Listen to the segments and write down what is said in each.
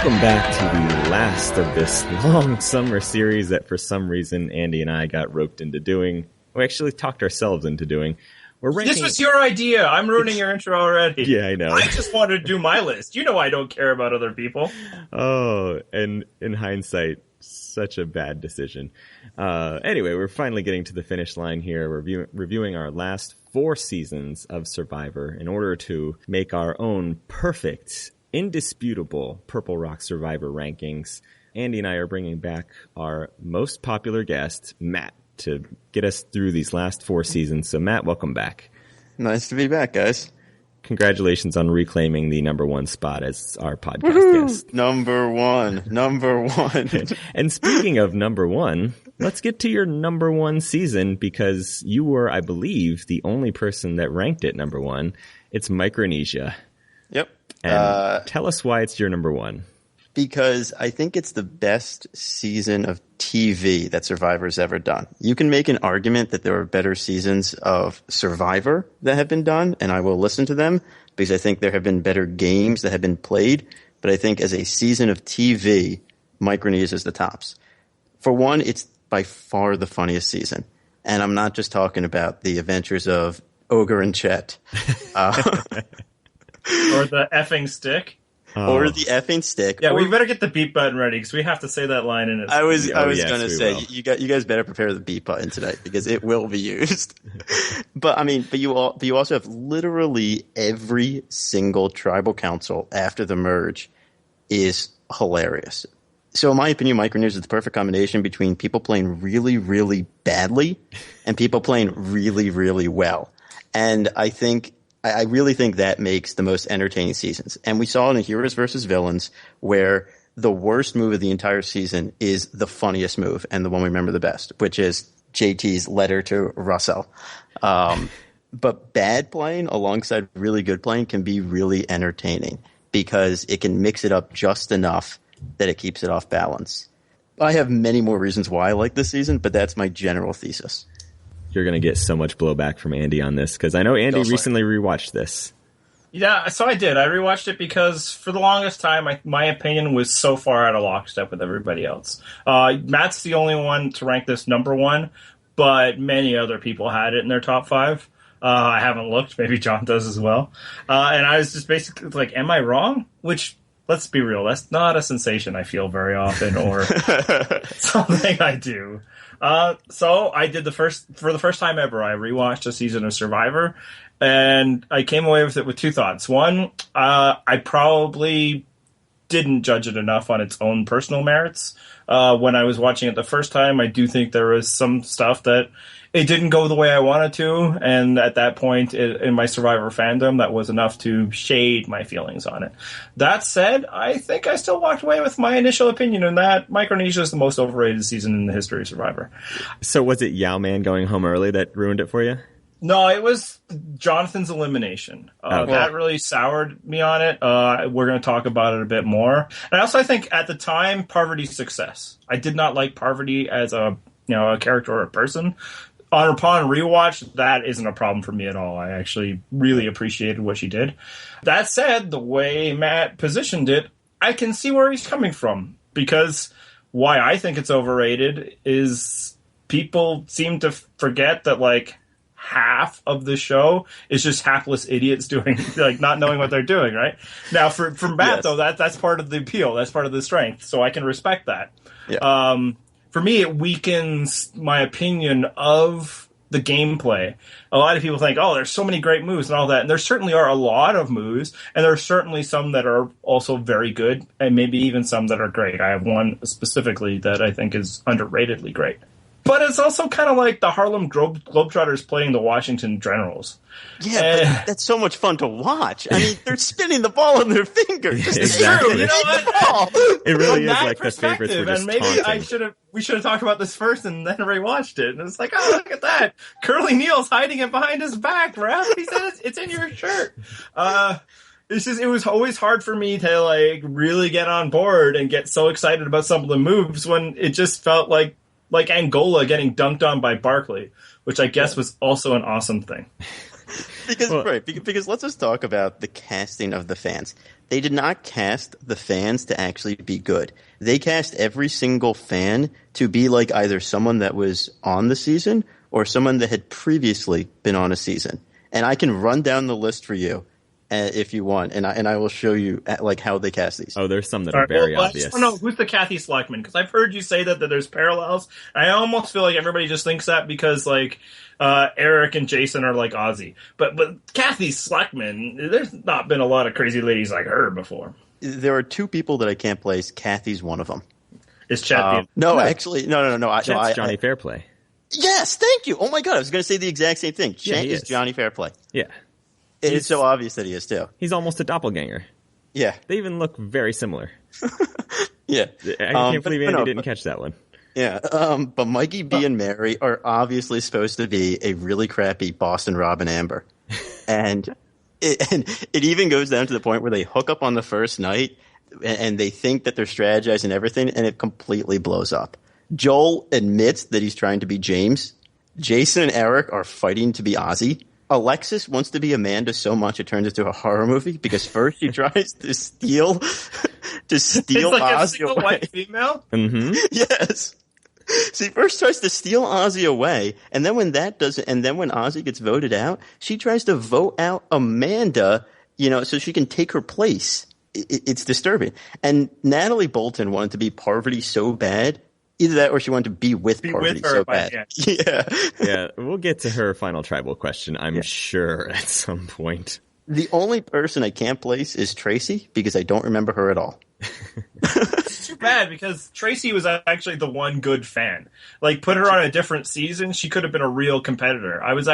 Welcome back to the last of this long summer series that for some reason Andy and I got roped into doing. We actually talked ourselves into doing. We're ranking... This was your idea. I'm ruining your intro already. Yeah, I know. I just wanted to do my list. You know I don't care about other people. Oh, and in hindsight, such a bad decision. Anyway, we're finally getting to the finish line here. We're reviewing our last 4 seasons of Survivor in order to make our own perfect, indisputable Purple Rock Survivor rankings. Andy and I are bringing back our most popular guest, Matt, to get us through these last 4 seasons. So, Matt, welcome back. Nice to be back, guys. Congratulations on reclaiming the number 1 spot as our podcast guest. Number one. And speaking of number 1, let's get to your number 1 season, because you were, I believe, the only person that ranked it number 1. It's Micronesia. Yep. And tell us why it's your number 1. Because I think it's the best season of TV that Survivor's ever done. You can make an argument that there are better seasons of Survivor that have been done, and I will listen to them, because I think there have been better games that have been played. But I think as a season of TV, Micronesia is the tops. For one, it's by far the funniest season. And I'm not just talking about the adventures of Ogre and Chet. Or the effing stick. Or the effing stick. Yeah, we better get the beep button ready, because we have to say that line in it. I was going to say, you guys better prepare the beep button tonight, because it will be used. But you also have literally every single tribal council after the merge is hilarious. So in my opinion, Micronesia is the perfect combination between people playing really, really badly and people playing really, really well. And I really think that makes the most entertaining seasons. And we saw it in Heroes versus Villains, where the worst move of the entire season is the funniest move and the one we remember the best, which is JT's letter to Russell. But bad playing alongside really good playing can be really entertaining, because it can mix it up just enough that it keeps it off balance. I have many more reasons why I like this season, but that's my general thesis. You're going to get so much blowback from Andy on this, because I know Andy recently rewatched this. Yeah, so I did. I rewatched it because for the longest time, my opinion was so far out of lockstep with everybody else. Matt's the only one to rank this number 1, but many other people had it in their top 5. I haven't looked. Maybe John does as well. And I was just basically like, am I wrong? Which, let's be real, that's not a sensation I feel very often, or something I do. So I did for the first time ever, I rewatched a season of Survivor, and I came away with it with 2 thoughts. One, I probably didn't judge it enough on its own personal merits. When I was watching it the first time, I do think there was some stuff that it didn't go the way I wanted to, and at that point in my Survivor fandom, that was enough to shade my feelings on it. That said, I think I still walked away with my initial opinion in that Micronesia is the most overrated season in the history of Survivor. So was it Yao Man going home early that ruined it for you? No, it was Jonathan's elimination. That really soured me on it. We're going to talk about it a bit more. And I think at the time, Parvati's success. I did not like Parvati as a character or a person. Upon rewatch, that isn't a problem for me at all. I actually really appreciated what she did. That said, the way Matt positioned it, I can see where he's coming from. Because why I think it's overrated is people seem to forget that, half of the show is just hapless idiots doing, not knowing what they're doing, right? Now, for Matt, though, that's part of the appeal. That's part of the strength. So I can respect that. Yeah. For me, it weakens my opinion of the gameplay. A lot of people think, there's so many great moves and all that. And there certainly are a lot of moves. And there are certainly some that are also very good. And maybe even some that are great. I have one specifically that I think is underratedly great. But it's also kind of like the Harlem Globetrotters playing the Washington Generals. Yeah, but that's so much fun to watch. I mean, they're spinning the ball in their fingers. Just exactly. You know what? It really is like the favorites were just and maybe taunting. We should have talked about this first and then rewatched it. And it's like, look at that. Curly Neal's hiding it behind his back, bro. He said it's in your shirt. It was always hard for me to really get on board and get so excited about some of the moves when it just felt like Angola getting dunked on by Barkley, which I guess was also an awesome thing. Because let's just talk about the casting of the fans. They did not cast the fans to actually be good. They cast every single fan to be like either someone that was on the season or someone that had previously been on a season. And I can run down the list for you if you want, and I will show you like how they cast these. Oh, there's some that are very obvious. I just want to know who's the Kathy Slackman, because I've heard you say that there's parallels. I almost feel like everybody just thinks that because like Eric and Jason are like Ozzy, but Kathy Slackman, there's not been a lot of crazy ladies like her before. There are two people that I can't place. Kathy's one of them. Is Chet? Actually, no. Chet's Johnny Fairplay. Yes, thank you. Oh my God, I was going to say the exact same thing. Chet is Johnny Fairplay. Yeah. It's so obvious that he is, too. He's almost a doppelganger. Yeah. They even look very similar. Yeah. I can't believe Andy didn't catch that one. Yeah. But Mikey B and Mary are obviously supposed to be a really crappy Boston Rob and Amber. And it even goes down to the point where they hook up on the first night and they think that they're strategizing and everything, and it completely blows up. Joel admits that he's trying to be James. Jason and Eric are fighting to be Ozzy. Alexis wants to be Amanda so much it turns into a horror movie because first she tries to steal it's like Ozzy a single away. white female? Mm-hmm. Yes. She first tries to steal Ozzy away, and then when that doesn't, and then when Ozzy gets voted out, she tries to vote out Amanda, so she can take her place. It's disturbing. And Natalie Bolton wanted to be Parvati so bad. Either that or she wanted to be with Parvati so bad. Yeah, we'll get to her final tribal question, I'm sure, at some point. The only person I can't place is Tracy because I don't remember her at all. It's too bad because Tracy was actually the one good fan. Like, put her on a different season, she could have been a real competitor. I was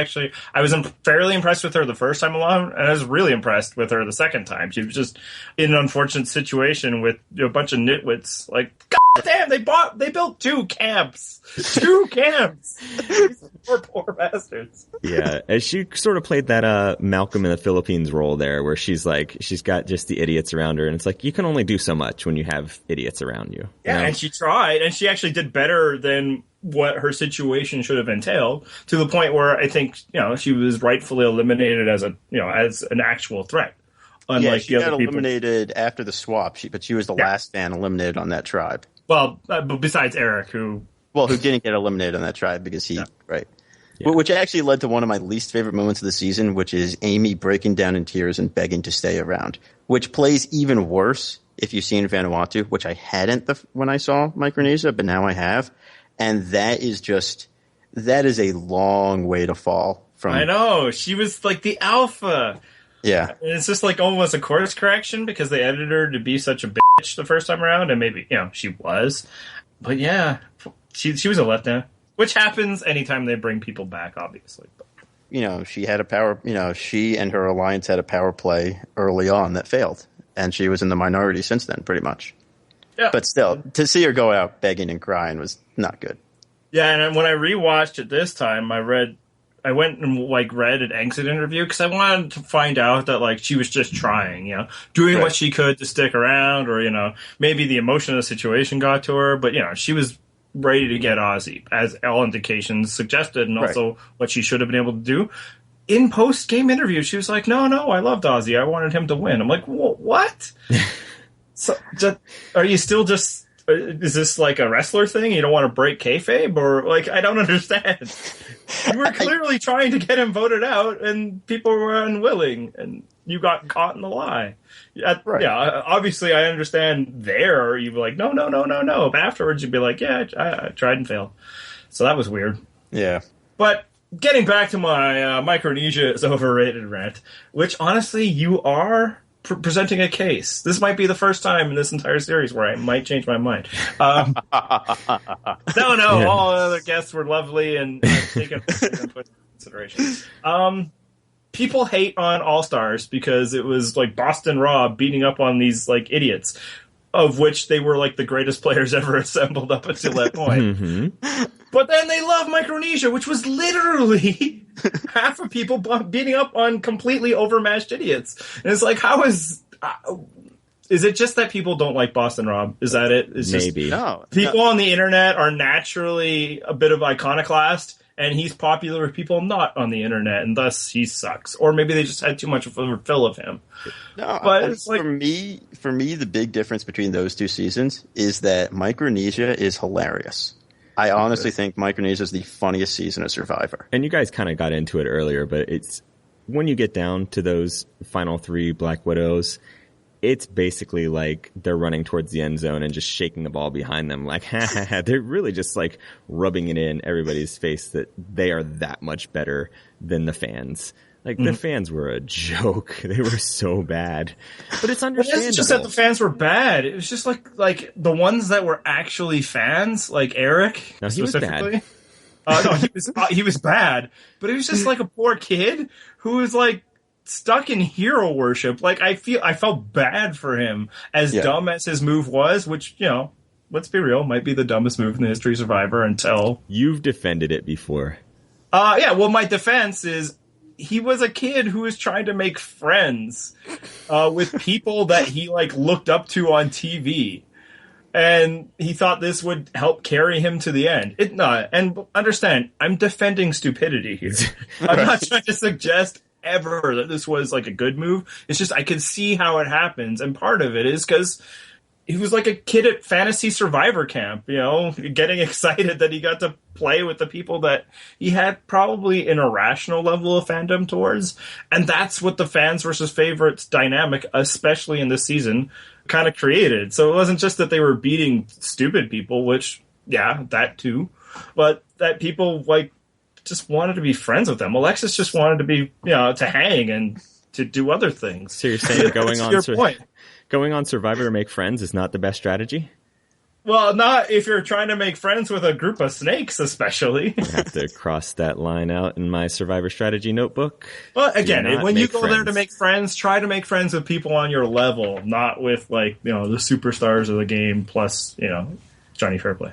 fairly impressed with her the first time along, and I was really impressed with her the second time. She was just in an unfortunate situation with a bunch of nitwits. Like, God damn, they built 2 camps. 2 camps. These poor bastards. Yeah, and she sort of played that Malcolm in the Philippines role there, where she's got just the idiots around her, and it's like you can only do so much when you have idiots around you. Yeah, and she tried, and she actually did better than what her situation should have entailed, to the point where I think she was rightfully eliminated as an actual threat. Unlike she got eliminated after the swap, but she was the last fan eliminated on that tribe. Well, besides Eric, who didn't get eliminated on that tribe because right. Yeah. Which actually led to one of my least favorite moments of the season, which is Amy breaking down in tears and begging to stay around, which plays even worse if you've seen Vanuatu, which I hadn't when I saw Micronesia, but now I have. And that is a long way to fall from. I know. She was like the alpha. Yeah. And it's just like almost a course correction because they edited her to be such a bitch the first time around, and maybe, she was. But yeah, she was a letdown. Which happens anytime they bring people back, obviously. But. She had a power, she and her alliance had a power play early on that failed. And she was in the minority since then, pretty much. Yeah. But still, to see her go out begging and crying was not good. Yeah, and when I rewatched it this time, I went and read an exit interview because I wanted to find out that she was just trying, doing what she could to stick around, or maybe the emotion of the situation got to her, but she was ready to get Ozzy, as all indications suggested, and also what she should have been able to do. In post-game interview, she was like, no, I loved Ozzy. I wanted him to win. I'm like, what? So, are you still just... Is this like a wrestler thing? You don't want to break kayfabe? Or, I don't understand. You were clearly trying to get him voted out, and people were unwilling, and you got caught in the lie. Yeah, obviously I understand there. You'd be like, no. But afterwards you'd be like, yeah, I tried and failed. So that was weird. Yeah. But getting back to my Micronesia is overrated rant, which honestly you are presenting a case. This might be the first time in this entire series where I might change my mind. No, all other guests were lovely and taken into consideration. People hate on All-Stars because it was Boston Rob beating up on these idiots, of which they were the greatest players ever assembled up until that point. Mm-hmm. But then they love Micronesia, which was literally half of people beating up on completely overmatched idiots. And it's how is it just that people don't like Boston Rob? Is that it? It's maybe. People on the internet are naturally a bit of iconoclast, and he's popular with people not on the internet, and thus he sucks. Or maybe they just had too much of a fill of him. No, but it's like, for me, the big difference between those two seasons is that Micronesia is hilarious. I honestly think Micronesia is the funniest season of Survivor. And you guys kind of got into it earlier, but it's when you get down to those final 3 Black Widows, it's basically like they're running towards the end zone and just shaking the ball behind them. Like, they're really just like rubbing it in everybody's face that they are that much better than the fans. Like, the fans were a joke. They were so bad. But it's understandable. It's just that the fans were bad. It was just like the ones that were actually fans, like Eric, no, he specifically. Was bad. No, he was bad. But he was just like a poor kid who was like stuck in hero worship. Like, I felt bad for him, as dumb as his move was, which, you know, let's be real, might be the dumbest move in the history of Survivor until... You've defended it before. Yeah, well, my defense is he was a kid who was trying to make friends with people that he, like, looked up to on TV. And he thought this would help carry him to the end. And understand, I'm defending stupidity here. I'm not trying to suggest ever that this was like a good move. It's just I can see how it happens, and part of it is because he was like a kid at Fantasy Survivor Camp, you know, getting excited that he got to play with the people that he had probably an irrational level of fandom towards, and that's what the fans versus favorites dynamic, especially in this season, kind of created. So it wasn't just that they were beating stupid people, which, yeah, that too, but that people like just wanted to be friends with them. Alexis just wanted to be, you know, to hang and to do other things. So you're saying going on Survivor to make friends is not the best strategy? Well, not if you're trying to make friends with a group of snakes, especially. I have to cross that line out in my Survivor strategy notebook. Well, again, when you go there to make friends, try to make friends with people on your level, not with, like, you know, the superstars of the game plus, you know, Johnny Fairplay.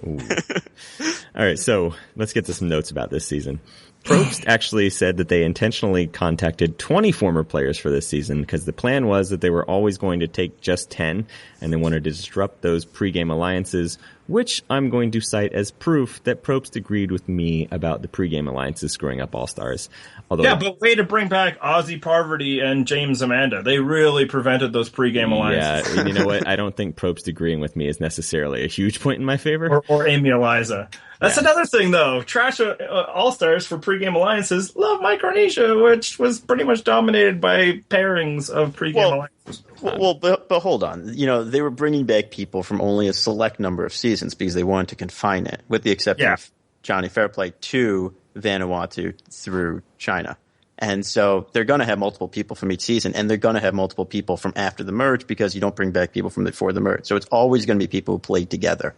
All right, so let's get to some notes about this season. Probst actually said that they intentionally contacted 20 former players for this season because the plan was that they were always going to take just 10, and they wanted to disrupt those pregame alliances, which I'm going to cite as proof that Probst agreed with me about the pregame alliances screwing up All-Stars. But way to bring back Ozzy Parvati and James Amanda. They really prevented those pregame alliances. Yeah, and you know what? I don't think Probst agreeing with me is necessarily a huge point in my favor. Or Amy Eliza. That's another thing, though. Trash All-Stars for pregame alliances. Love Micronesia, which was pretty much dominated by pairings of pregame alliances. But hold on. You know, they were bringing back people from only a select number of seasons because they wanted to confine it, with the exception of Johnny Fairplay to Vanuatu through China. And so they're going to have multiple people from each season, and they're going to have multiple people from after the merge because you don't bring back people from before the merge. So it's always going to be people who played together.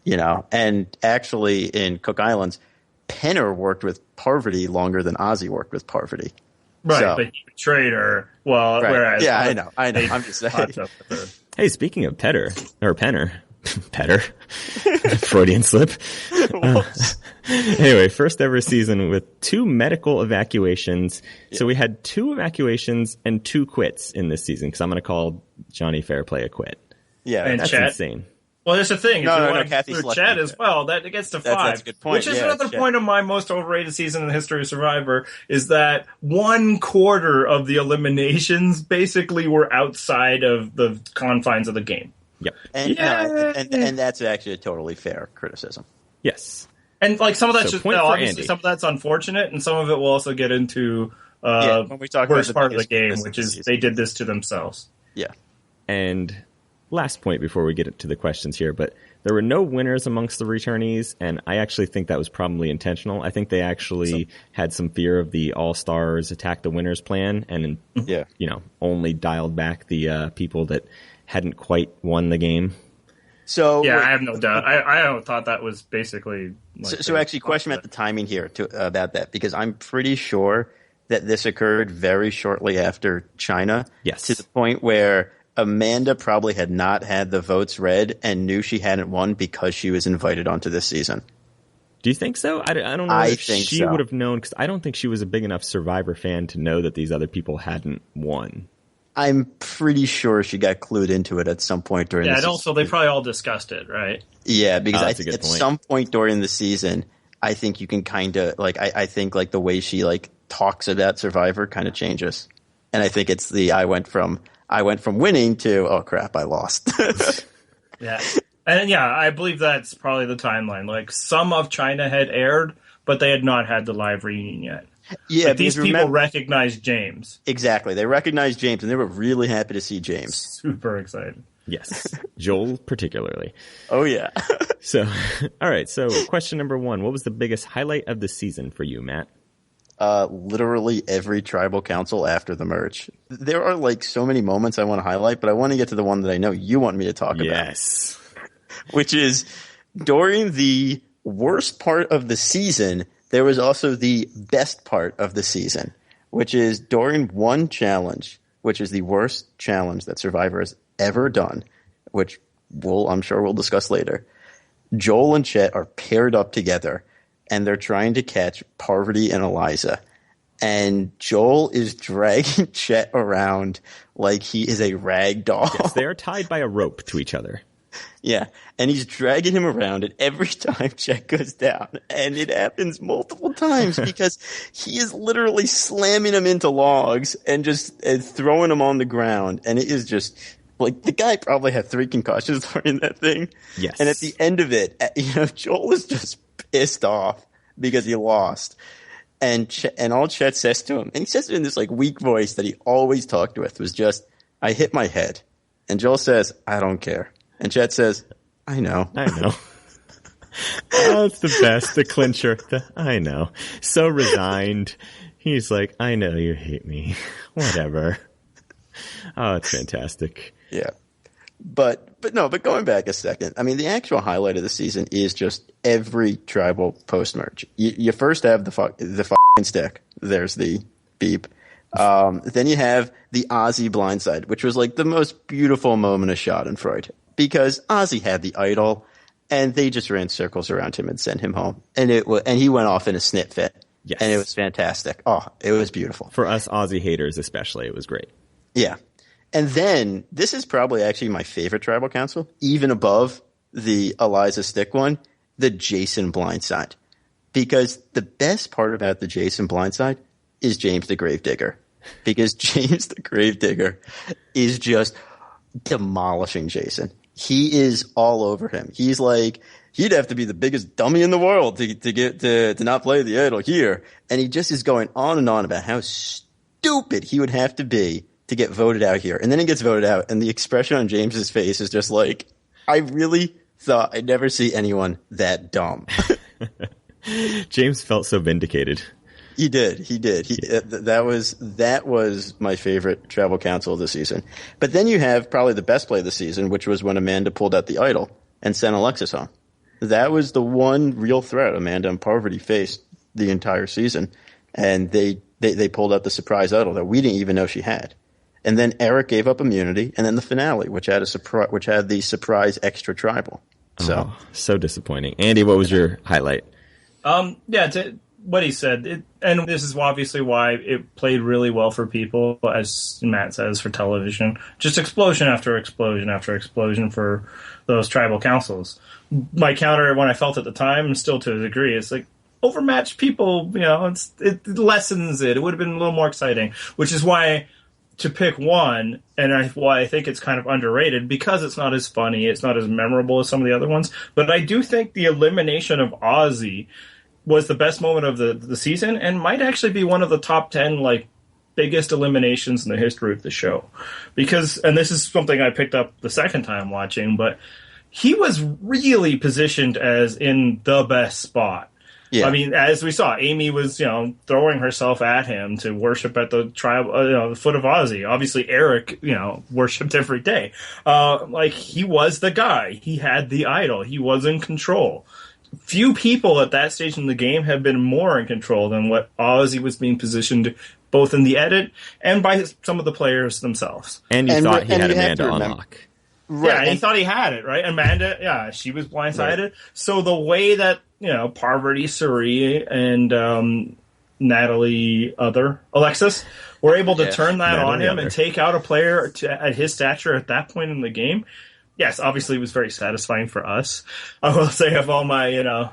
You know, and actually in Cook Islands, Penner worked with Parvati longer than Ozzy worked with Parvati. Right, so, but he betrayed her. Well, right. Whereas... Yeah, I know. I'm just saying. Hey, speaking of Penner, Petter, Freudian slip. Anyway, first ever season with 2 medical evacuations. Yeah. So we had 2 evacuations and 2 quits in this season because I'm going to call Johnny Fairplay a quit. Yeah, and that's insane. Well, there's the thing. If you want Kathy to include Chad as well, that gets to 5. That's a good point. Which is another point of my most overrated season in the history of Survivor, is that 1/4 of the eliminations basically were outside of the confines of the game. Yep. And that's actually a totally fair criticism. Yes. And like some of that's obviously some of that's unfortunate, and some of it will also get into when we talk worst about part of the game, which is they did this to themselves. Yeah. And last point before we get to the questions here, but there were no winners amongst the returnees, and I actually think that was probably intentional. I think they actually had some fear of the All-Stars attack the winners plan, and only dialed back the people that hadn't quite won the game. So I have no doubt. I thought that was basically. So actually, question about the timing here about that, because I'm pretty sure that this occurred very shortly after China. Yes. To the point where Amanda probably had not had the votes read and knew she hadn't won because she was invited onto this season. Do you think so? I don't know if she would have known, because I don't think she was a big enough Survivor fan to know that these other people hadn't won. I'm pretty sure she got clued into it at some point during the season. Yeah, and also they probably all discussed it, right? Yeah, because at some point during the season, I think you can kind of like I think like the way she like talks about Survivor kind of changes, and I think it's I went from winning to oh crap I lost. Yeah, and yeah, I believe that's probably the timeline. Like some of China had aired, but they had not had the live reunion yet. Yeah, but these people recognized James. Exactly, they recognized James, and they were really happy to see James. Super excited. Yes, Joel particularly. Oh yeah. So, all right. So, question number 1: what was the biggest highlight of the season for you, Matt? Literally every tribal council after the merge. There are like so many moments I want to highlight, but I want to get to the one that I know you want me to talk about. Yes. Which is during the worst part of the season, there was also the best part of the season, which is during one challenge, which is the worst challenge that Survivor has ever done, which I'm sure we'll discuss later. Joel and Chet are paired up together, and they're trying to catch Parvati and Eliza. And Joel is dragging Chet around like he is a rag doll. Yes, they are tied by a rope to each other. Yeah, and he's dragging him around, and every time Chet goes down, and it happens multiple times because he is literally slamming him into logs and just throwing him on the ground, and it is just like the guy probably had 3 concussions during that thing. Yes, and at the end of it, Joel is just pissed off because he lost, and all Chet says to him, and he says it in this like weak voice that he always talked with, was just, "I hit my head," and Joel says, "I don't care." And Chet says, I know. Oh, it's the best, the clincher. I know. So resigned. He's like, I know you hate me. Whatever. Oh, it's fantastic. Yeah. But going back a second, I mean, the actual highlight of the season is just every tribal post-merge. You first have the fucking stick. There's the beep. Then you have the Ozzy blindside, which was like the most beautiful moment of Schadenfreude. Because Ozzy had the idol, and they just ran circles around him and sent him home, and he went off in a snit fit. Yes. And it was fantastic. Oh, it was beautiful for us Ozzy haters, especially. It was great. Yeah, and then this is probably actually my favorite tribal council, even above the Eliza Stick one, the Jason blindside, because the best part about the Jason blindside is James the Gravedigger, because James the Gravedigger is just demolishing Jason. He is all over him. He's like, he'd have to be the biggest dummy in the world to get to not play the idol here. And he just is going on and on about how stupid he would have to be to get voted out here. And then he gets voted out, and the expression on James's face is just like, I really thought I'd never see anyone that dumb. James felt so vindicated. He did. That was my favorite tribal council of the season. But then you have probably the best play of the season, which was when Amanda pulled out the idol and sent Alexis home. That was the one real threat Amanda and Parvati faced the entire season, and they pulled out the surprise idol that we didn't even know she had. And then Eric gave up immunity, and then the finale, which had the surprise extra tribal. So disappointing. Andy, what was your highlight? What he said, and this is obviously why it played really well for people, as Matt says, for television. Just explosion after explosion after explosion for those tribal councils. My counter, when I felt at the time, and still to a degree, is like, overmatched people, it lessens it. It would have been a little more exciting, which is why to pick one, and why I think it's kind of underrated, because it's not as funny, it's not as memorable as some of the other ones. But I do think the elimination of Ozzy was the best moment of the season, and might actually be one of the top 10 biggest eliminations in the history of the show. Because, and this is something I picked up the second time watching, but he was really positioned as in the best spot. Yeah. I mean, as we saw, Amy was, throwing herself at him to worship at the the foot of Ozzy. Obviously, Eric, worshipped every day. He was the guy. He had the idol. He was in control. Few people at that stage in the game have been more in control than what Ozzy was being positioned, both in the edit and by some of the players themselves. And you thought he had Amanda on lock. Right. Yeah, and he thought he had it, right? Amanda, she was blindsided. Right. So the way that, Parvati, Suri, and Natalie Alexis were able to turn that on him and take out a player at his stature at that point in the game, yes, obviously it was very satisfying for us. I will say, of all my,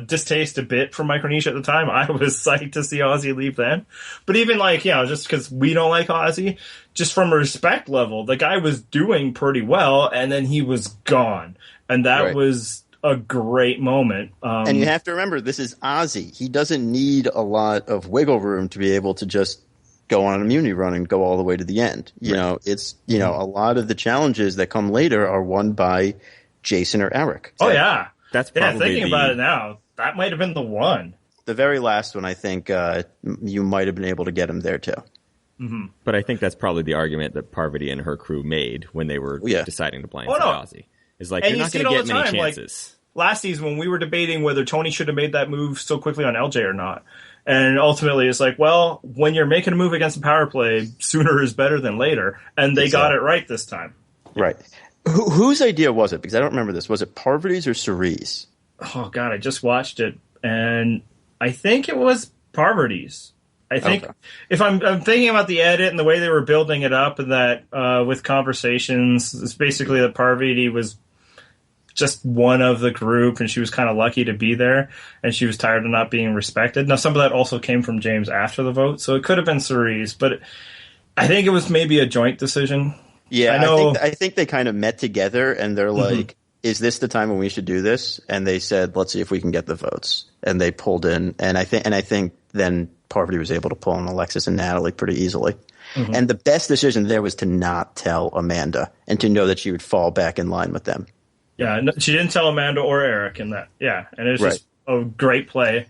distaste a bit for Micronesia at the time. I was psyched to see Ozzy leave then. But even just because we don't like Ozzy, just from a respect level, the guy was doing pretty well, and then he was gone. And that was a great moment. And you have to remember, this is Ozzy. He doesn't need a lot of wiggle room to be able to just go on an immunity run and go all the way to the end. It's a lot of the challenges that come later are won by Jason or Eric. Oh yeah, that's probably thinking about it now, that might have been the one. The very last one, I think you might have been able to get him there too. Mm-hmm. But I think that's probably the argument that Parvati and her crew made when they were deciding to blindside Ozzy. Is like, you're not going to get many chances. Like, last season when we were debating whether Tony should have made that move so quickly on LJ or not. And ultimately it's like, well, when you're making a move against the power play, sooner is better than later. And they got it right this time. Right. Whose idea was it? Because I don't remember this. Was it Parvati's or Cerise? Oh, God, I just watched it. And I think it was Parvati's. I think if I'm thinking about the edit and the way they were building it up, and that with conversations, it's basically that Parvati was just one of the group, and she was kind of lucky to be there, and she was tired of not being respected. Now, some of that also came from James after the vote, so it could have been Cerise, but I think it was maybe a joint decision. Yeah, I think they kind of met together, and they're like, is this the time when we should do this? And they said, let's see if we can get the votes. And they pulled in, and I think then Parvati was able to pull in Alexis and Natalie pretty easily. Mm-hmm. And the best decision there was to not tell Amanda and to know that she would fall back in line with them. Yeah, no, she didn't tell Amanda or Eric in that. Yeah, and it was just a great play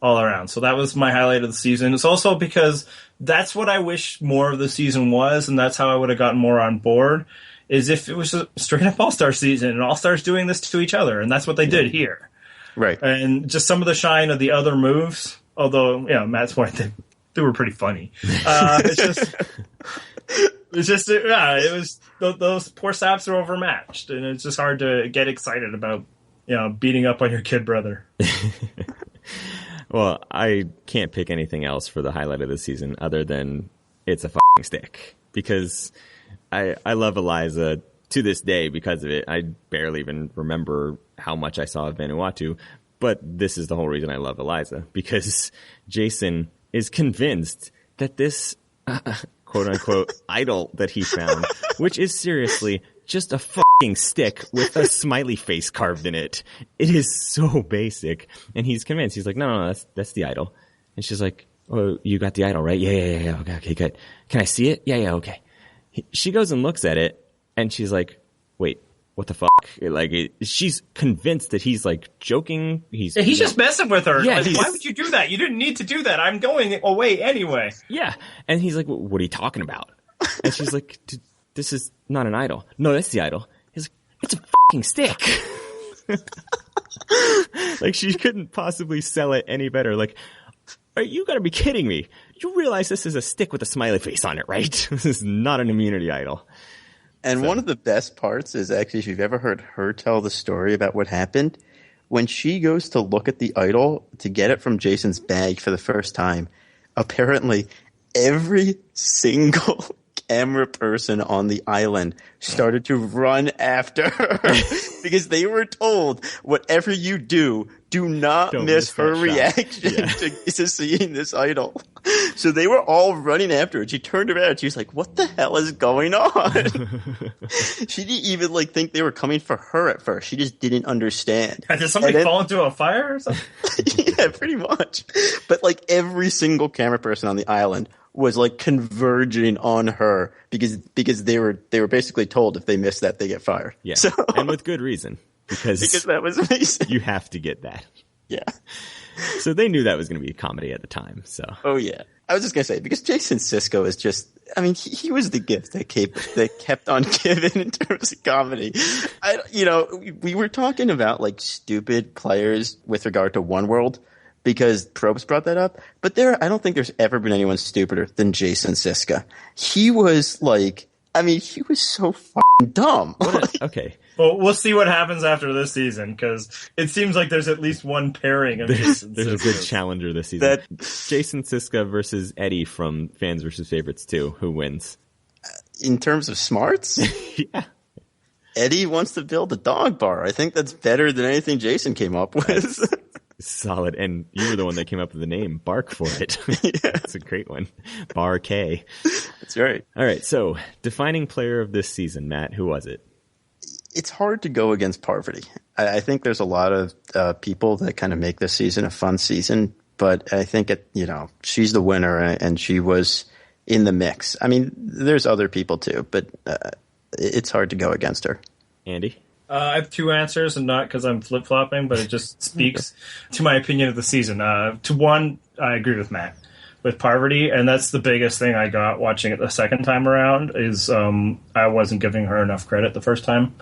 all around. So that was my highlight of the season. It's also because that's what I wish more of the season was, and that's how I would have gotten more on board, is if it was a straight-up All-Star season and All-Stars doing this to each other, and that's what they did here. Right. And just some of the shine of the other moves, although, Matt's point, they were pretty funny. It was those poor saps are overmatched, and it's just hard to get excited about, beating up on your kid brother. Well, I can't pick anything else for the highlight of the season other than it's a fucking stick, because I love Eliza to this day because of it. I barely even remember how much I saw of Vanuatu, but this is the whole reason I love Eliza, because Jason is convinced that this quote-unquote idol that he found, which is seriously just a fucking stick with a smiley face carved in it. It is so basic. And he's convinced. He's like, no, that's the idol. And she's like, oh, you got the idol, right? Yeah. Okay, good. Can I see it? Yeah, okay. She goes and looks at it, and she's like, wait, what the fuck? She's convinced that he's like joking. He's just messing with her. Yeah, why would you do that? You didn't need to do that. I'm going away anyway. Yeah. And he's like, what are you talking about? And she's like, this is not an idol. No, that's the idol. He's like, it's a fucking stick. Like, she couldn't possibly sell it any better. Like, you gotta be kidding me. You realize this is a stick with a smiley face on it, right? This is not an immunity idol. And one of the best parts is actually, if you've ever heard her tell the story about what happened, when she goes to look at the idol to get it from Jason's bag for the first time, apparently every single camera person on the island started to run after her because they were told, whatever you do not miss her reaction to seeing this idol. So they were all running after her. She turned around and she was like, what the hell is going on? She didn't even think they were coming for her at first. She just didn't understand. Did somebody fall into a fire or something? Yeah, pretty much. But every single camera person on the island was converging on her because they were basically told if they missed that they get fired. Yeah, so, and with good reason, because that was amazing. You have to get that. Yeah. So they knew that was going to be a comedy at the time. So. Oh yeah, I was just gonna say, because Jason Sisko is just, he was the gift that kept on giving in terms of comedy. We were talking about stupid players with regard to One World, because Probst brought that up, but I don't think there's ever been anyone stupider than Jason Siska. He was he was so fucking dumb. Okay. Well, we'll see what happens after this season, because it seems like there's at least one pairing of Jason There's a good challenger this season. Jason Siska versus Eddie from Fans vs. Favorites 2. Who wins? In terms of smarts? Yeah. Eddie wants to build a dog bar. I think that's better than anything Jason came up with. Solid. And you were the one that came up with the name. Bark for it. Yeah. That's a great one. Bar K. That's right. All right. So, defining player of this season, Matt, who was it? It's hard to go against Parvati. I think there's a lot of people that kind of make this season a fun season, but I think she's the winner and she was in the mix. I mean, there's other people too, but it's hard to go against her. Andy? I have two answers, and not because I'm flip-flopping, but it just speaks to my opinion of the season. To one, I agree with Matt, with Parvati, and that's the biggest thing I got watching it the second time around, is I wasn't giving her enough credit the first time.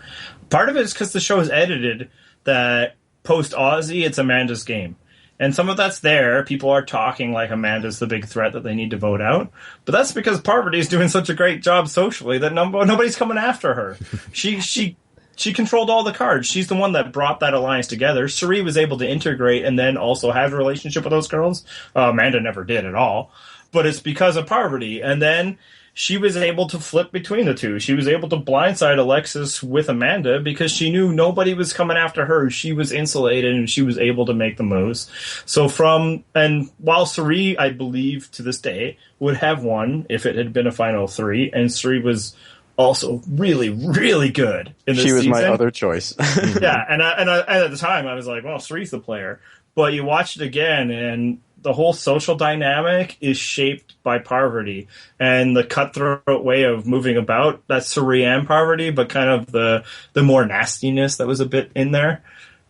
Part of it is because the show is edited that post-Aussie, it's Amanda's game. And some of that's there. People are talking like Amanda's the big threat that they need to vote out. But that's because Parvati is doing such a great job socially that nobody's coming after her. She controlled all the cards. She's the one that brought that alliance together. Suri was able to integrate and then also have a relationship with those girls. Amanda never did at all. But it's because of Parvati. And then she was able to flip between the two. She was able to blindside Alexis with Amanda because she knew nobody was coming after her. She was insulated and she was able to make the moves. And while Suri, I believe to this day, would have won if it had been a final three, and Suri was also really, really good in this season. She was my other choice. Yeah, and at the time I was like, well, Suri's the player. But you watch it again, and the whole social dynamic is shaped by Parvati. And the cutthroat way of moving about, that's Suri and Parvati, but kind of the more nastiness that was a bit in there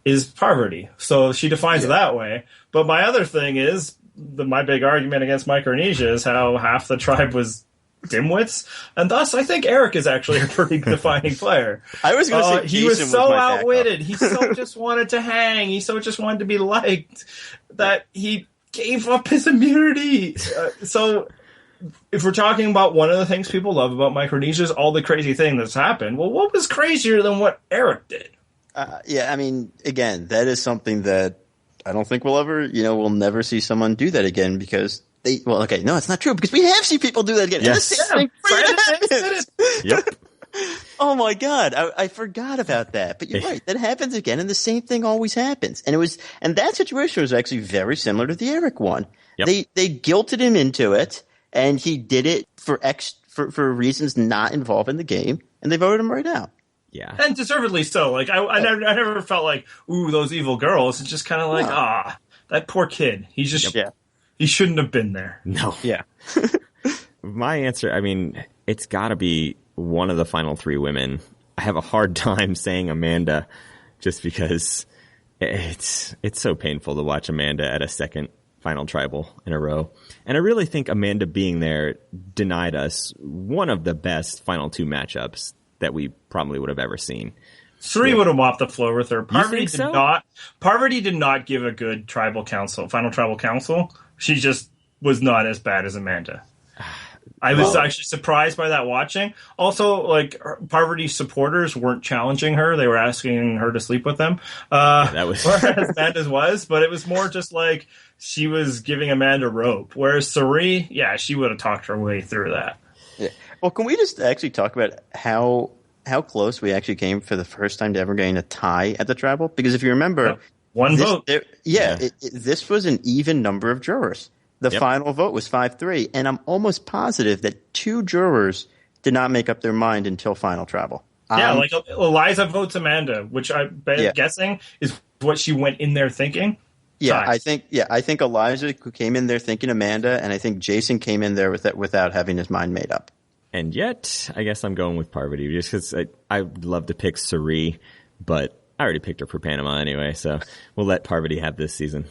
is Parvati. So she defines it that way. But my other thing is, my big argument against Micronesia is how half the tribe was dimwits, and thus I think Eric is actually a pretty defining player. I was going to say he was so outwitted. He so just wanted to hang. He so just wanted to be liked that he gave up his immunity. So if we're talking about one of the things people love about Micronesia is all the crazy thing that's happened. Well, what was crazier than what Eric did? Yeah, I mean, again, that is something that I don't think we'll never see someone do that again because no, it's not true because we have seen people do that again. Yes. Yep. Oh my God, I forgot about that. But you're right, that happens again, and the same thing always happens. And that situation was actually very similar to the Eric one. Yep. They guilted him into it, and he did it for reasons not involved in the game, and they voted him right out. Yeah, and deservedly so. Like I never felt like, ooh, those evil girls. It's just kind of like, that poor kid. He's just. Yep. He shouldn't have been there. No. Yeah. My answer, I mean, it's got to be one of the final three women. I have a hard time saying Amanda just because it's so painful to watch Amanda at a second final tribal in a row. And I really think Amanda being there denied us one of the best final two matchups that we probably would have ever seen. Suri would have mopped the floor with her. Parvati did so? not. Parvati did not give a good final tribal council. She just was not as bad as Amanda. I was actually surprised by that watching. Also, like, Parvati's supporters weren't challenging her. They were asking her to sleep with them. That was whereas Amanda's was, but it was more just like she was giving Amanda rope. Whereas Suri, she would have talked her way through that. Yeah. Well, can we just actually talk about how close we actually came for the first time to ever getting a tie at the tribal? Because if you remember, one vote. This was an even number of jurors. The final vote was 5-3, and I'm almost positive that 2 jurors did not make up their mind until final tribal. Like Eliza votes Amanda, which I'm guessing is what she went in there thinking. Yeah, I think Eliza came in there thinking Amanda, and I think Jason came in there without having his mind made up. And yet, I guess I'm going with Parvati just because I'd love to pick Suri, but I already picked her for Panama anyway, so we'll let Parvati have this season.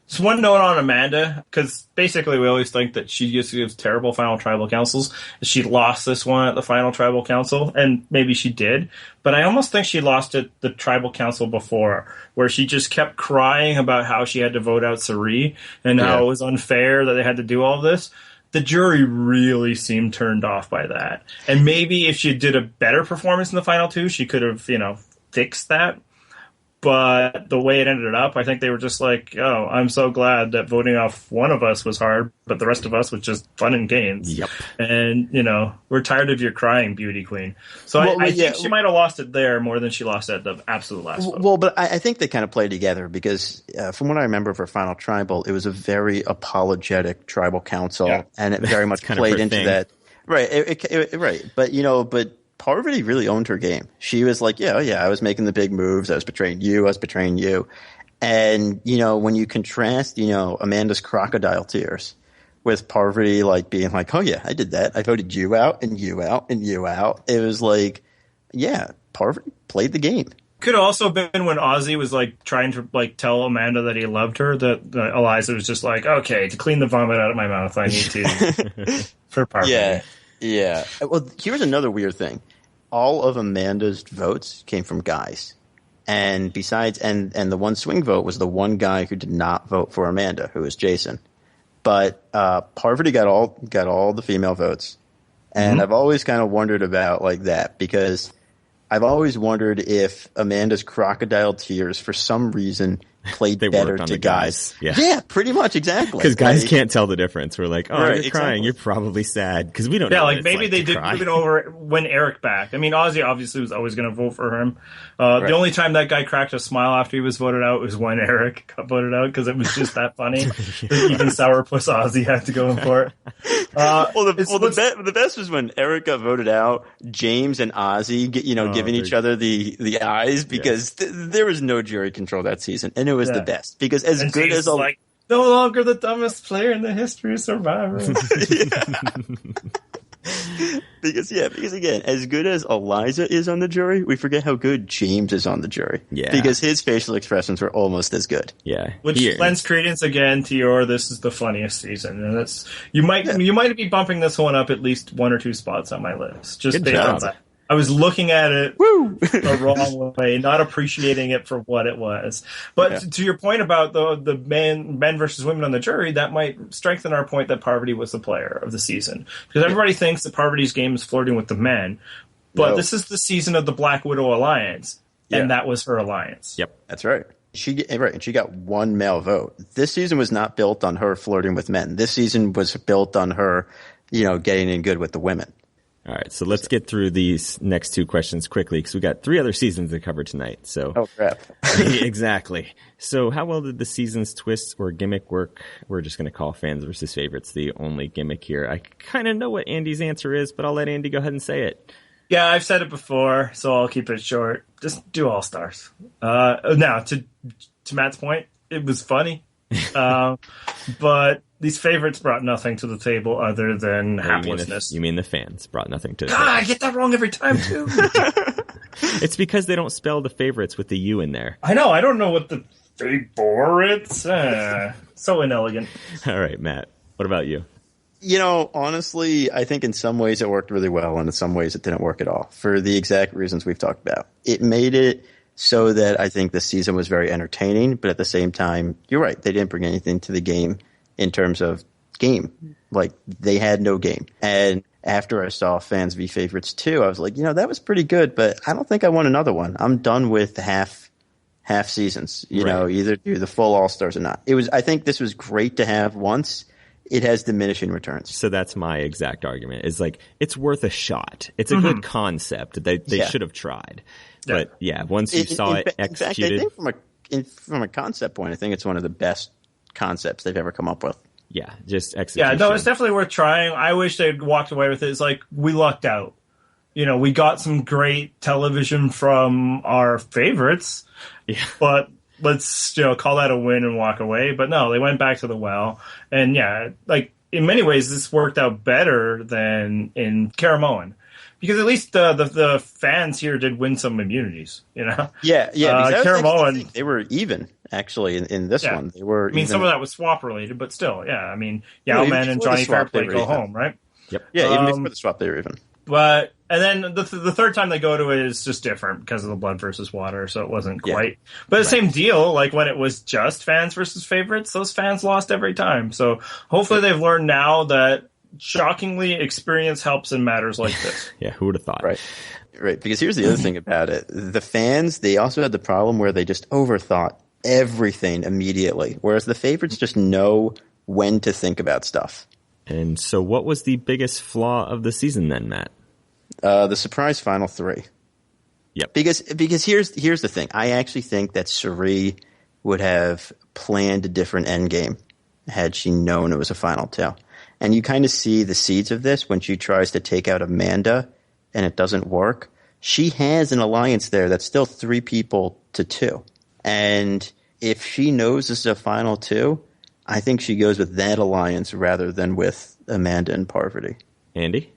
So one note on Amanda, because basically we always think that she just gives terrible final tribal councils. She lost this one at the final tribal council, and maybe she did, but I almost think she lost it the tribal council before, where she just kept crying about how she had to vote out Suri and how it was unfair that they had to do all this. The jury really seemed turned off by that. And maybe if she did a better performance in the final two, she could have, fixed that. But the way it ended up, I think they were just like, oh, I'm so glad that voting off one of us was hard, but the rest of us was just fun and games. Yep. And, we're tired of your crying, beauty queen. So I think she might have lost it there more than she lost at the absolute last vote. Well, but I think they kind of played together because from what I remember of her final tribal, it was a very apologetic tribal council, and it very much played into that. Right. Right. But Parvati really owned her game. She was like, yeah, I was making the big moves. I was betraying you. And, when you contrast, Amanda's crocodile tears with Parvati like being like, oh yeah, I did that. I voted you out and you out and you out. It was like, yeah, Parvati played the game. Could have also been when Ozzy was like trying to like tell Amanda that he loved her, that Eliza was just like, okay, to clean the vomit out of my mouth, I need to for Parvati. Yeah. Well, here's another weird thing. All of Amanda's votes came from guys. And besides, and the one swing vote was the one guy who did not vote for Amanda, who was Jason. But Parvati got all the female votes. And I've always kind of wondered about like that, because I've always wondered if Amanda's crocodile tears, for some reason, played better to guys. Yeah, pretty much, exactly. Because guys can't tell the difference. We're like, oh, you're crying. You're probably sad. Because we don't know. Yeah, like maybe they did move it over when Eric back. I mean, Ozzy obviously was always going to vote for him. The only time that guy cracked a smile after he was voted out was when Eric got voted out, because it was just that funny. Even sourpuss Ozzy had to go in for it. The best was when Eric got voted out. James and Ozzy, giving each other the eyes, because there was no jury control that season, and it was the best. Because as good as like no longer the dumbest player in the history of Survivor. Because again, as good as Eliza is on the jury, we forget how good James is on the jury. Yeah. Because his facial expressions were almost as good. Yeah. Which lends credence again to your "this is the funniest season," and that's you might be bumping this one up at least 1 or 2 spots on my list. Just based on that. I was looking at it the wrong way, not appreciating it for what it was. But to your point about the men versus women on the jury, that might strengthen our point that Parvati was the player of the season. Because everybody thinks that Parvati's game is flirting with the men, but this is the season of the Black Widow Alliance, and that was her alliance. Yep, that's right. And she got one male vote. This season was not built on her flirting with men. This season was built on her, getting in good with the women. All right, so let's get through these next 2 questions quickly, because we got 3 other seasons to cover tonight. So, oh crap! Exactly. So, how well did the season's twist or gimmick work? We're just going to call fans versus favorites the only gimmick here. I kind of know what Andy's answer is, but I'll let Andy go ahead and say it. Yeah, I've said it before, so I'll keep it short. Just do All Stars. Now, to Matt's point, it was funny, but these favorites brought nothing to the table other than haplessness. You mean the fans brought nothing to the table. I get that wrong every time, too. It's because they don't spell the favorites with the U in there. I know. I don't know what the favorites. So inelegant. All right, Matt. What about you? Honestly, I think in some ways it worked really well, and in some ways it didn't work at all, for the exact reasons we've talked about. It made it so that I think the season was very entertaining, but at the same time, you're right, they didn't bring anything to the game in terms of game. Like, they had no game. And after I saw Fans v Favorites 2, I was like, that was pretty good, but I don't think I want another one. I'm done with half seasons. Either do the full All-Stars or not. I think this was great to have once. It has diminishing returns. So that's my exact argument. Is like, it's worth a shot. It's a good concept. They should have tried. Yeah. But once you saw it executed. In fact, I think from a concept point, I think it's one of the best concepts they've ever come up with. Yeah, just execution. Yeah, no, it's definitely worth trying. I wish they'd walked away with it. It's like, we lucked out. We got some great television from our favorites, but let's call that a win and walk away. But no, they went back to the well. And in many ways, this worked out better than in Caramoan. Because at least the fans here did win some immunities, Yeah. Caramoan, they were even, actually, in this one. They were. Some of that was swap related, but still, yeah. I mean, Yowman and Johnny Fairplay go home, right? Yep. Yeah, even before the swap, they were even. And then the third time they go to it is just different because of the blood versus water, so it wasn't quite. But the same deal, like when it was just fans versus favorites, those fans lost every time. So hopefully they've learned now that shockingly, experience helps in matters like this. Yeah, who would have thought? Right. Because here's the other thing about it. The fans, they also had the problem where they just overthought everything immediately, whereas the favorites just know when to think about stuff. And so what was the biggest flaw of the season then, Matt? The surprise Final Three. Yep. Because here's the thing. I actually think that Suri would have planned a different endgame had she known it was a Final Two. And you kind of see the seeds of this when she tries to take out Amanda and it doesn't work. She has an alliance there that's still 3 people to 2. And if she knows this is a Final Two, I think she goes with that alliance rather than with Amanda and Parvati. Andy?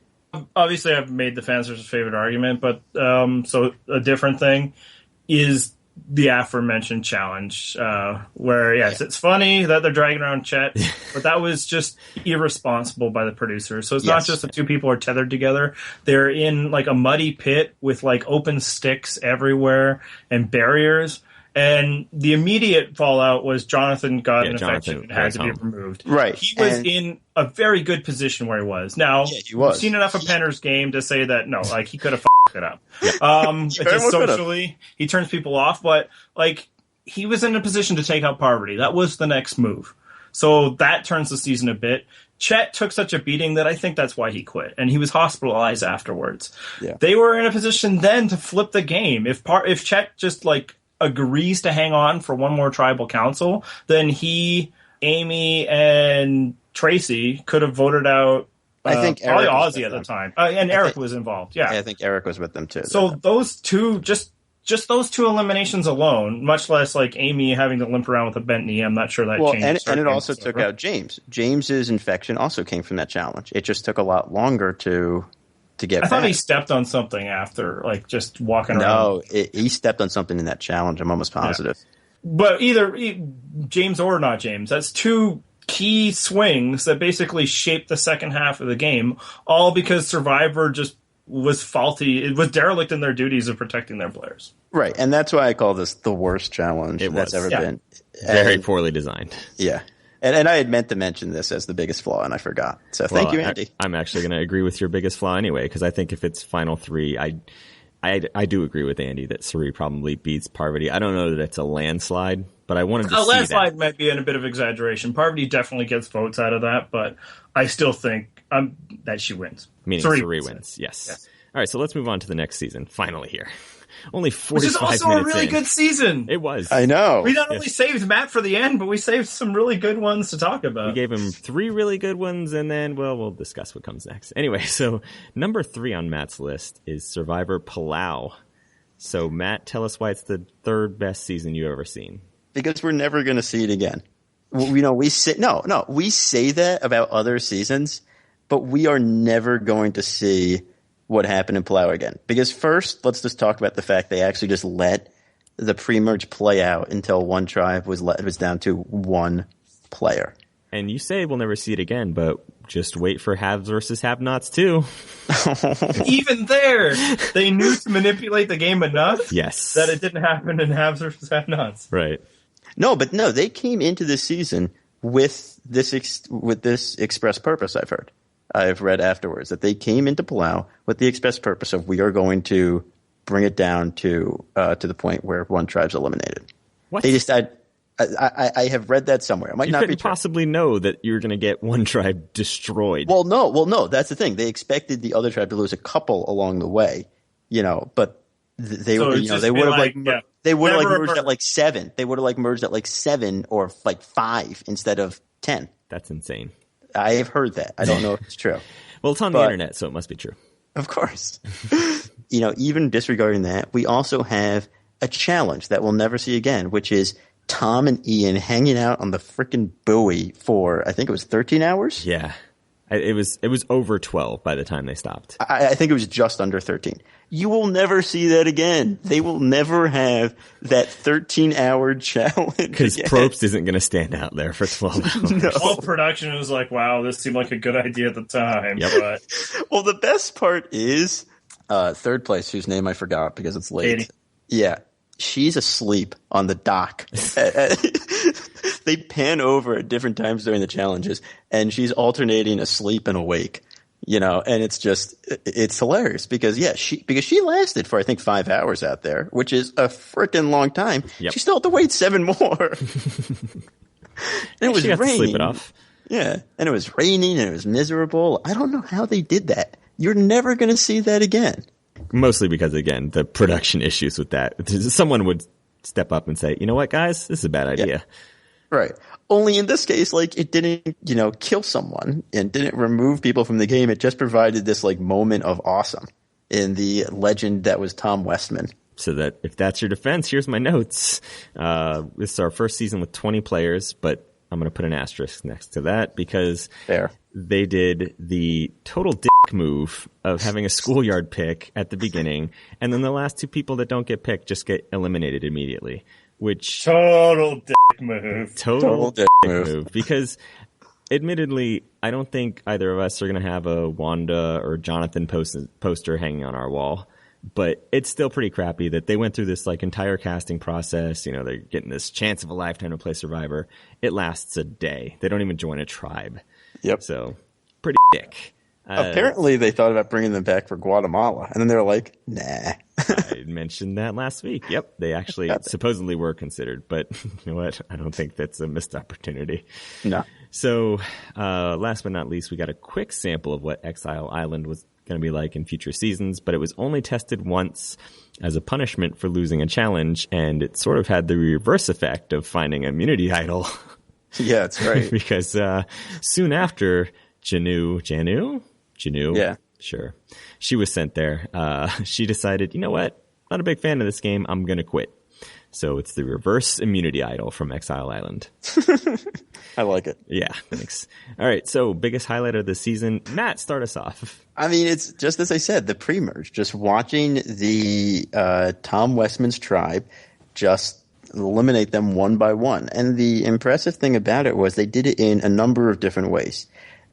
Obviously, I've made the fans' favorite argument, but so a different thing is the aforementioned challenge, where, yes, it's funny that they're dragging around Chet, but that was just irresponsible by the producers. So it's not just the 2 people are tethered together. They're in like a muddy pit with like open sticks everywhere and barriers. And the immediate fallout was Jonathan got an infection and had to be removed. Right. He was in a very good position where he was. Now, we've seen enough of Penner's game to say that, no, like, he could have f***ed it up. Just socially, he turns people off, but, like, he was in a position to take out Parvati. That was the next move. So that turns the season a bit. Chet took such a beating that I think that's why he quit, and he was hospitalized afterwards. Yeah. They were in a position then to flip the game. If Chet just, like, agrees to hang on for one more tribal council, then he, Amy, and Tracy could have voted out. I think probably Ozzy at the time, and Eric was involved. Yeah, I think Eric was with them too. So those 2, just those 2 eliminations alone, much less like Amy having to limp around with a bent knee. I'm not sure that changed. And it also took out James. James's infection also came from that challenge. It just took a lot longer to get I thought he stepped on something after, like, just walking around. No, he stepped on something in that challenge. I'm almost positive. Yeah. But either James or not James, that's 2 key swings that basically shaped the second half of the game, all because Survivor just was faulty. It was derelict in their duties of protecting their players. Right, and that's why I call this the worst challenge that's ever been. Very poorly designed. Yeah. And I had meant to mention this as the biggest flaw, and I forgot. So thank you, Andy. I'm actually going to agree with your biggest flaw anyway, because I think if it's Final Three, I do agree with Andy that Suri probably beats Parvati. I don't know that it's a landslide, but I wanted to see that. A landslide might be in a bit of exaggeration. Parvati definitely gets votes out of that, but I still think that she wins. Meaning Suri wins, yes. All right, so let's move on to the next season, finally here. Only 45 minutes in. Which is also a really good season. It was. I know. We not only saved Matt for the end, but we saved some really good ones to talk about. We gave him 3 really good ones, and then, well, we'll discuss what comes next. Anyway, so number 3 on Matt's list is Survivor Palau. So, Matt, tell us why it's the 3rd best season you've ever seen. Because we're never going to see it again. We say that about other seasons, but we are never going to see what happened in Palau again. Because first, let's just talk about the fact they actually just let the pre-merge play out until one tribe was down to 1 player. And you say we'll never see it again, but just wait for haves versus have-nots too. Even there, they knew to manipulate the game enough that it didn't happen in haves versus have-nots. Right. No, they came into this season with this express purpose, I've read afterwards, that they came into Palau with the express purpose of we are going to bring it down to the point where 1 tribe's eliminated. What? They just I have read that somewhere. It might not be true. Possibly know that you're going to get 1 tribe destroyed. Well, no. That's the thing. They expected the other tribe to lose a couple along the way, but they would have merged at like 7. They would have merged at like 7 or like 5 instead of 10. That's insane. I have heard that. I don't know if it's true. Well, it's on the internet, so it must be true. Of course. Even disregarding that, we also have a challenge that we'll never see again, which is Tom and Ian hanging out on the freaking buoy for, I think it was 13 hours? Yeah. It was over 12 by the time they stopped. I think it was just under 13. You will never see that again. They will never have that 13-hour challenge. Because Probst isn't going to stand out there for 12 hours. No. All production was like, wow, this seemed like a good idea at the time. Yep. But... Well, the best part is 3rd place, whose name I forgot because it's late. Katie. Yeah. She's asleep on the dock. they pan over at different times during the challenges, and she's alternating asleep and awake. And it's hilarious because she lasted for I think 5 hours out there, which is a freaking long time. Yep. She still had to wait 7 more. And it was she got to raining. sleep it off. Yeah, and it was raining and it was miserable. I don't know how they did that. You're never going to see that again. Mostly because, again, the production issues with that. Someone would step up and say, you know what, guys, this is a bad idea. Yeah. Right. Only in this case, it didn't, kill someone and didn't remove people from the game. It just provided this moment of awesome in the legend that was Tom Westman. So that if that's your defense, here's my notes. This is our first season with 20 players, but I'm going to put an asterisk next to that because they did the total dick move of having a schoolyard pick at the beginning, and then the last 2 people that don't get picked just get eliminated immediately. Which total dick move. Total dick move. Because admittedly, I don't think either of us are going to have a Wanda or Jonathan poster hanging on our wall. But it's still pretty crappy that they went through this entire casting process. They're getting this chance of a lifetime to play Survivor. It lasts a day. They don't even join a tribe. Yep. So pretty dick. Apparently they thought about bringing them back for Guatemala, and then they were like, nah. I mentioned that last week. Yep, they actually supposedly were considered, but you know what? I don't think that's a missed opportunity. No. So last but not least, we got a quick sample of what Exile Island was going to be like in future seasons, but it was only tested once as a punishment for losing a challenge, and it sort of had the reverse effect of finding an immunity idol. Yeah, that's right. Because soon after, Janu? Yeah. Sure. She was sent there. She decided, you know what? Not a big fan of this game. I'm going to quit. So it's the reverse immunity idol from Exile Island. I like it. Yeah, thanks. All right, so biggest highlight of the season. Matt, start us off. I mean, it's just as I said, the pre-merge. Just watching the Tom Westman's tribe just eliminate them one by one. And the impressive thing about it was they did it in a number of different ways.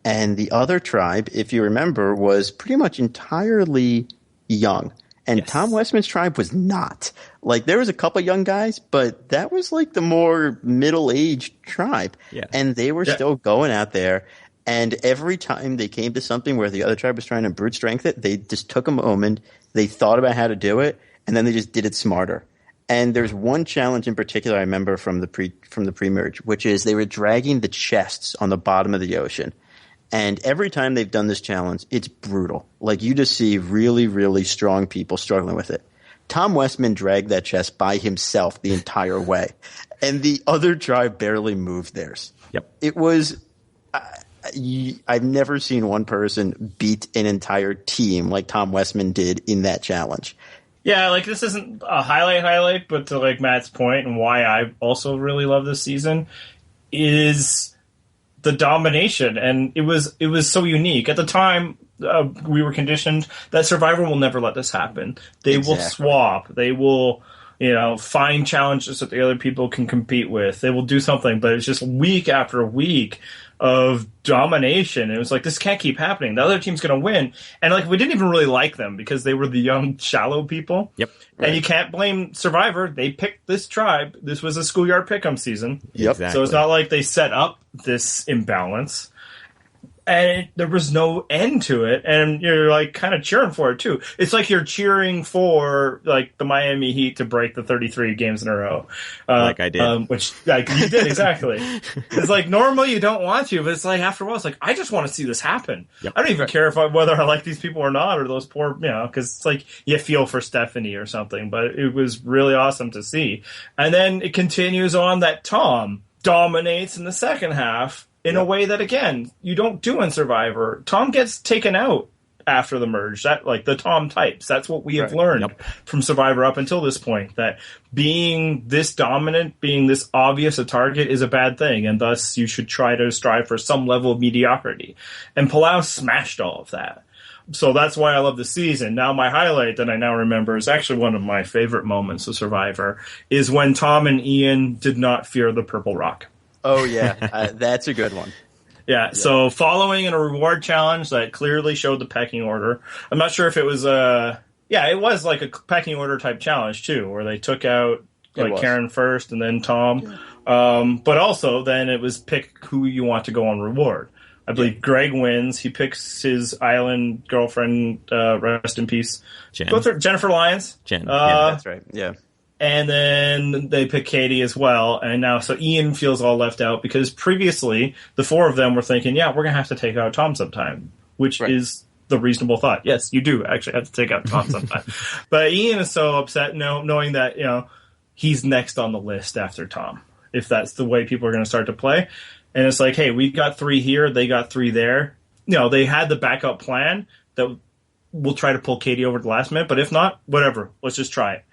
And the other tribe, if you remember, was pretty much entirely young. And yes. Tom Westman's tribe was not. There was a couple young guys, but that was the more middle-aged tribe. Yeah. And they were still going out there. And every time they came to something where the other tribe was trying to brute strength it, they just took a moment, they thought about how to do it, and then they just did it smarter. And there's one challenge in particular I remember from the pre-merge, which is they were dragging the chests on the bottom of the ocean. And every time they've done this challenge, it's brutal. You just see really, really strong people struggling with it. Tom Westman dragged that chest by himself the entire way. And the other tribe barely moved theirs. Yep. It was I've never seen one person beat an entire team like Tom Westman did in that challenge. Yeah, this isn't a highlight, but to Matt's point and why I also really love this season is the domination, and it was so unique. At the time, we were conditioned that Survivor will never let this happen. They will swap. They will, find challenges that the other people can compete with. They will do something, but it's just week after week of domination. It was this can't keep happening. The other team's going to win. And we didn't even really like them because they were the young, shallow people. Yep. Right. And you can't blame Survivor. They picked this tribe. This was a schoolyard pick'em season. Yep. Exactly. So it's not like they set up this imbalance. And there was no end to it, and you're kind of cheering for it too. It's you're cheering for the Miami Heat to break the 33 games in a row, I did, which you did exactly. It's normally you don't want to, but it's after a while, it's I just want to see this happen. Yep. I don't even care whether I like these people or not, or those poor, because it's you feel for Stephanie or something. But it was really awesome to see, and then it continues on that Tom dominates in the second half. In a way that, again, you don't do in Survivor. Tom gets taken out after the merge. That the Tom types. That's what we have learned from Survivor up until this point. That being this dominant, being this obvious a target is a bad thing, and thus you should try to strive for some level of mediocrity. And Palau smashed all of that. So that's why I love the season. Now my highlight that I now remember is actually one of my favorite moments of Survivor is when Tom and Ian did not fear the purple rock. Oh, yeah. That's a good one. Yeah, so following in a reward challenge that clearly showed the pecking order. I'm not sure if it was it was a pecking order type challenge, too, where they took out Karen first and then Tom. But also then it was pick who you want to go on reward. I believe Greg wins. He picks his island girlfriend, rest in peace. Jennifer Lyons. Jen. That's right. Yeah. And then they pick Katie as well. And now, so Ian feels all left out because previously the four of them were thinking, yeah, we're going to have to take out Tom sometime, which is the reasonable thought. Yes, you do actually have to take out Tom sometime. But Ian is so upset knowing that, he's next on the list after Tom, if that's the way people are going to start to play. And it's like, hey, we got 3 here, they got 3 there. They had the backup plan that we'll try to pull Katie over at the last minute, but if not, whatever, let's just try it.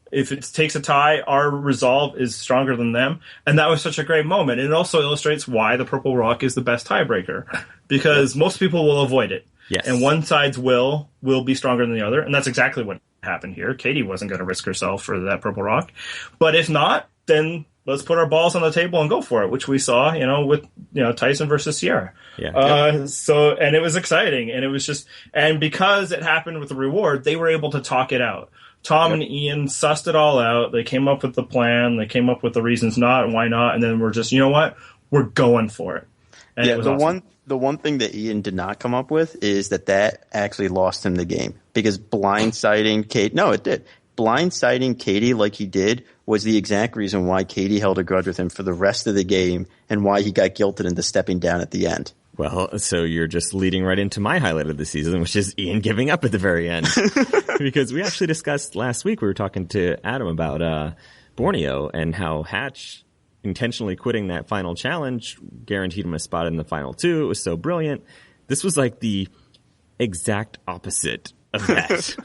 If it takes a tie, our resolve is stronger than them. And that was such a great moment. It also illustrates why the Purple Rock is the best tiebreaker, because most people will avoid it. Yes. And one side's will be stronger than the other. And that's exactly what happened here. Katie wasn't going to risk herself for that Purple Rock. But if not, then let's put our balls on the table and go for it, which we saw, with Tyson versus Sierra. Yeah. So, and it was exciting. And it was just, and because it happened with the reward, they were able to talk it out. Tom and Ian sussed it all out. They came up with the plan. They came up with the reasons not and why not. And then we're just, you know what? We're going for it. And it was awesome. The one thing that Ian did not come up with is that actually lost him the game, because blindsiding Katie. No, it did. Blindsiding Katie like he did was the exact reason why Katie held a grudge with him for the rest of the game and why he got guilted into stepping down at the end. Well, so you're just leading right into my highlight of the season, which is Ian giving up at the very end. Because we actually discussed last week, we were talking to Adam about Borneo and how Hatch intentionally quitting that final challenge guaranteed him a spot in the final 2. It was so brilliant. This was like the exact opposite of that.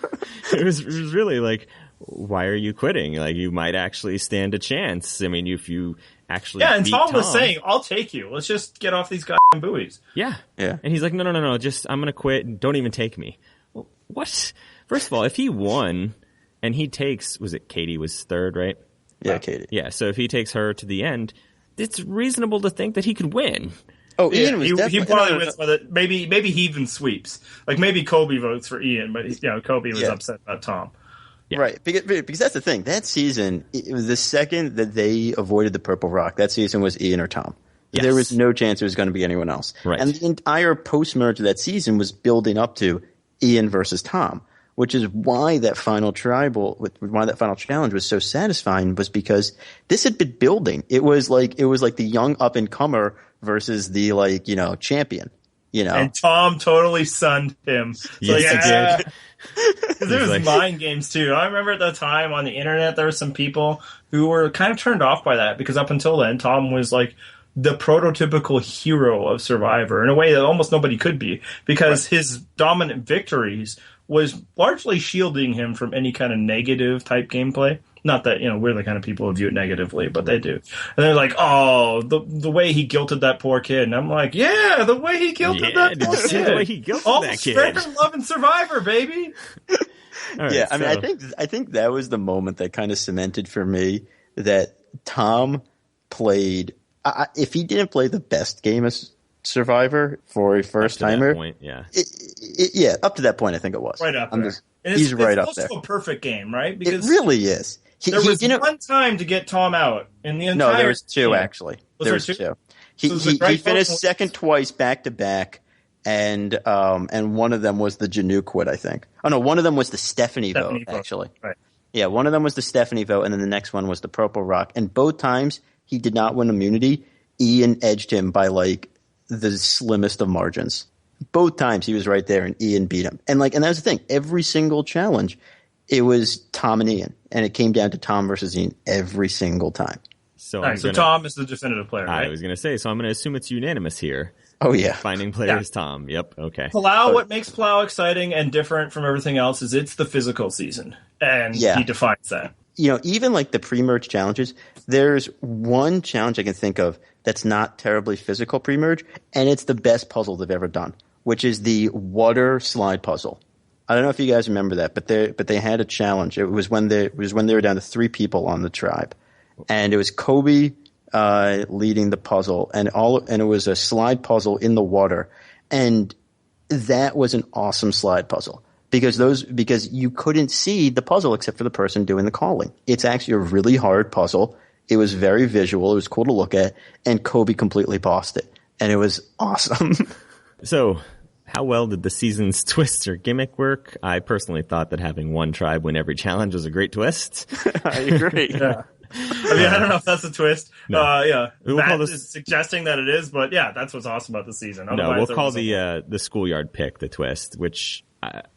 It was really like, why are you quitting? Like, you might actually stand a chance. I mean, if you actually and beat Tom was saying, I'll take you. Let's just get off these goddamn buoys. Yeah. And he's like, no, just, I'm going to quit. Don't even take me. Well, what? First of all, if he won and he takes, was it Katie was third, right? Yeah, Katie. Yeah, so if he takes her to the end, it's reasonable to think that he could win. Oh, Ian was he probably wins with it. Maybe he even sweeps. Like, maybe Kobe votes for Ian, but Kobe was upset about Tom. Yeah. Right, because that's the thing. That season, it was the second that they avoided the Purple Rock, that season was Ian or Tom. Yes. There was no chance there was going to be anyone else. Right. And the entire post-merge of that season was building up to Ian versus Tom, which is why that final challenge was so satisfying, was because this had been building. It was like the young up-and-comer versus the champion. And Tom totally sunned him. Yes, he did. Because there was mind games too. I remember at the time on the internet there were some people who were kind of turned off by that, because up until then Tom was like the prototypical hero of Survivor in a way that almost nobody could be, because his dominant victories was largely shielding him from any kind of negative type gameplay. Not that, we're the kind of people who view it negatively, but they do. And they're like, oh, the way he guilted that poor kid. And I'm like, yeah, the way he guilted that poor kid. The way he guilted all that kid. All the love and Survivor, baby. Right, yeah, I mean, I think that was the moment that kind of cemented for me that Tom played. If he didn't play the best game of Survivor for a first timer, up to that point, I think it was right up there. He's right up there. It's close to a perfect game, right? Because it really is. There was one time to get Tom out in the entire. No, there was 2 game. Actually. There was 2. He finished second twice back to back, and one of them was the Janu quit, I think. Oh no, one of them was the Stephanie vote. Actually. Right. Yeah, one of them was the Stephanie vote, and then the next one was the Purple Rock. And both times he did not win immunity. Ian edged him by the slimmest of margins. Both times he was right there, and Ian beat him. And that was the thing. Every single challenge, it was Tom and Ian, and it came down to Tom versus Ian every single time. So Tom is the definitive player, right? I was going to say, so I'm going to assume it's unanimous here. Oh, yeah. Finding players, Tom. Yep, okay. Palau, what makes Palau exciting and different from everything else is it's the physical season, and he defines that. Even the pre-merge challenges, there's one challenge I can think of that's not terribly physical pre-merge, and it's the best puzzle they've ever done, which is the water slide puzzle. I don't know if you guys remember that, but they had a challenge. It was when they were down to 3 people on the tribe, and it was Kobe leading the puzzle, and it was a slide puzzle in the water, and that was an awesome slide puzzle because you couldn't see the puzzle except for the person doing the calling. It's actually a really hard puzzle. It was very visual. It was cool to look at. And Kobe completely bossed it. And it was awesome. So, how well did the season's twist or gimmick work? I personally thought that having one tribe win every challenge was a great twist. I agree. Yeah. I mean, I don't know if that's a twist. No. Matt is suggesting that it is, but yeah, that's what's awesome about the season. Otherwise, no, we'll call the schoolyard pick the twist, which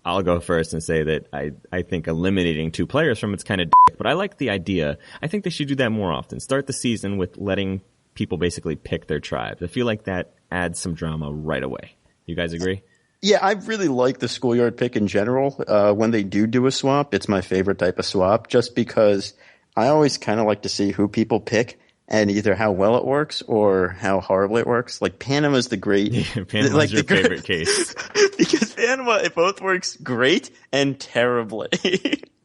I'll go first and say that I think eliminating 2 players from it's kind of but I like the idea. I think they should do that more often. Start the season with letting people basically pick their tribes. I feel like that adds some drama right away. You guys agree? Yeah, I really like the schoolyard pick in general. When they do a swap, it's my favorite type of swap just because I always kind of like to see who people pick and either how well it works or how horribly it works. Like Panama's the great. Yeah, Panama's your favorite case. Because Panama, it both works great and terribly.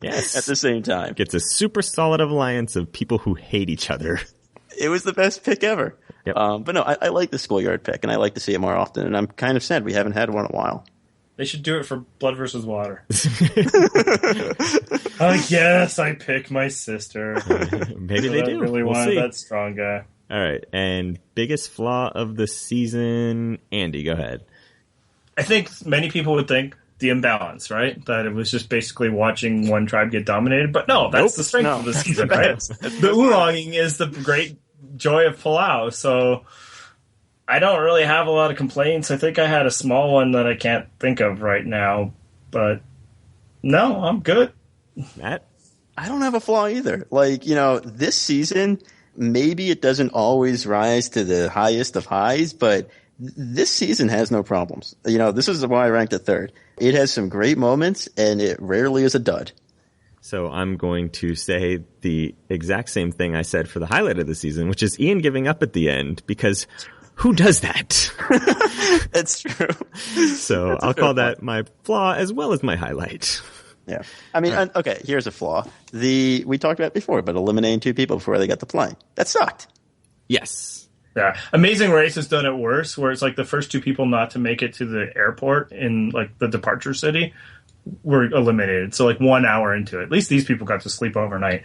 Yes. At the same time. Gets a super solid alliance of people who hate each other. It was the best pick ever. Yep. But no, I like the schoolyard pick and I like to see it more often. And I'm kind of sad we haven't had one in a while. They should do it for Blood versus Water. Yes, I pick my sister. Maybe they do. I really we'll wanted see. that strong guy. All right. And biggest flaw of the season, Andy, go ahead. I think many people would think the imbalance, right? That it was just basically watching one tribe get dominated. But no, that's the strength of the season, right? The oolonging is the great joy of Palau. So I don't really have a lot of complaints. I think I had a small one that I can't think of right now. But no, I'm good. Matt? I don't have a flaw either. Like, this season, maybe it doesn't always rise to the highest of highs, but this season has no problems. This is why I ranked it third. It has some great moments, and it rarely is a dud. So I'm going to say the exact same thing I said for the highlight of the season, which is Ian giving up at the end, because who does that? That's true. So I'll call that my flaw as well as my highlight. Yeah. I mean, okay, here's a flaw. We talked about it before, but eliminating 2 people before they got to play. That sucked. Yes. Yeah. Amazing Race has done it worse, where it's like the first 2 people not to make it to the airport in like the departure city were eliminated. So like 1 hour into it. At least these people got to sleep overnight.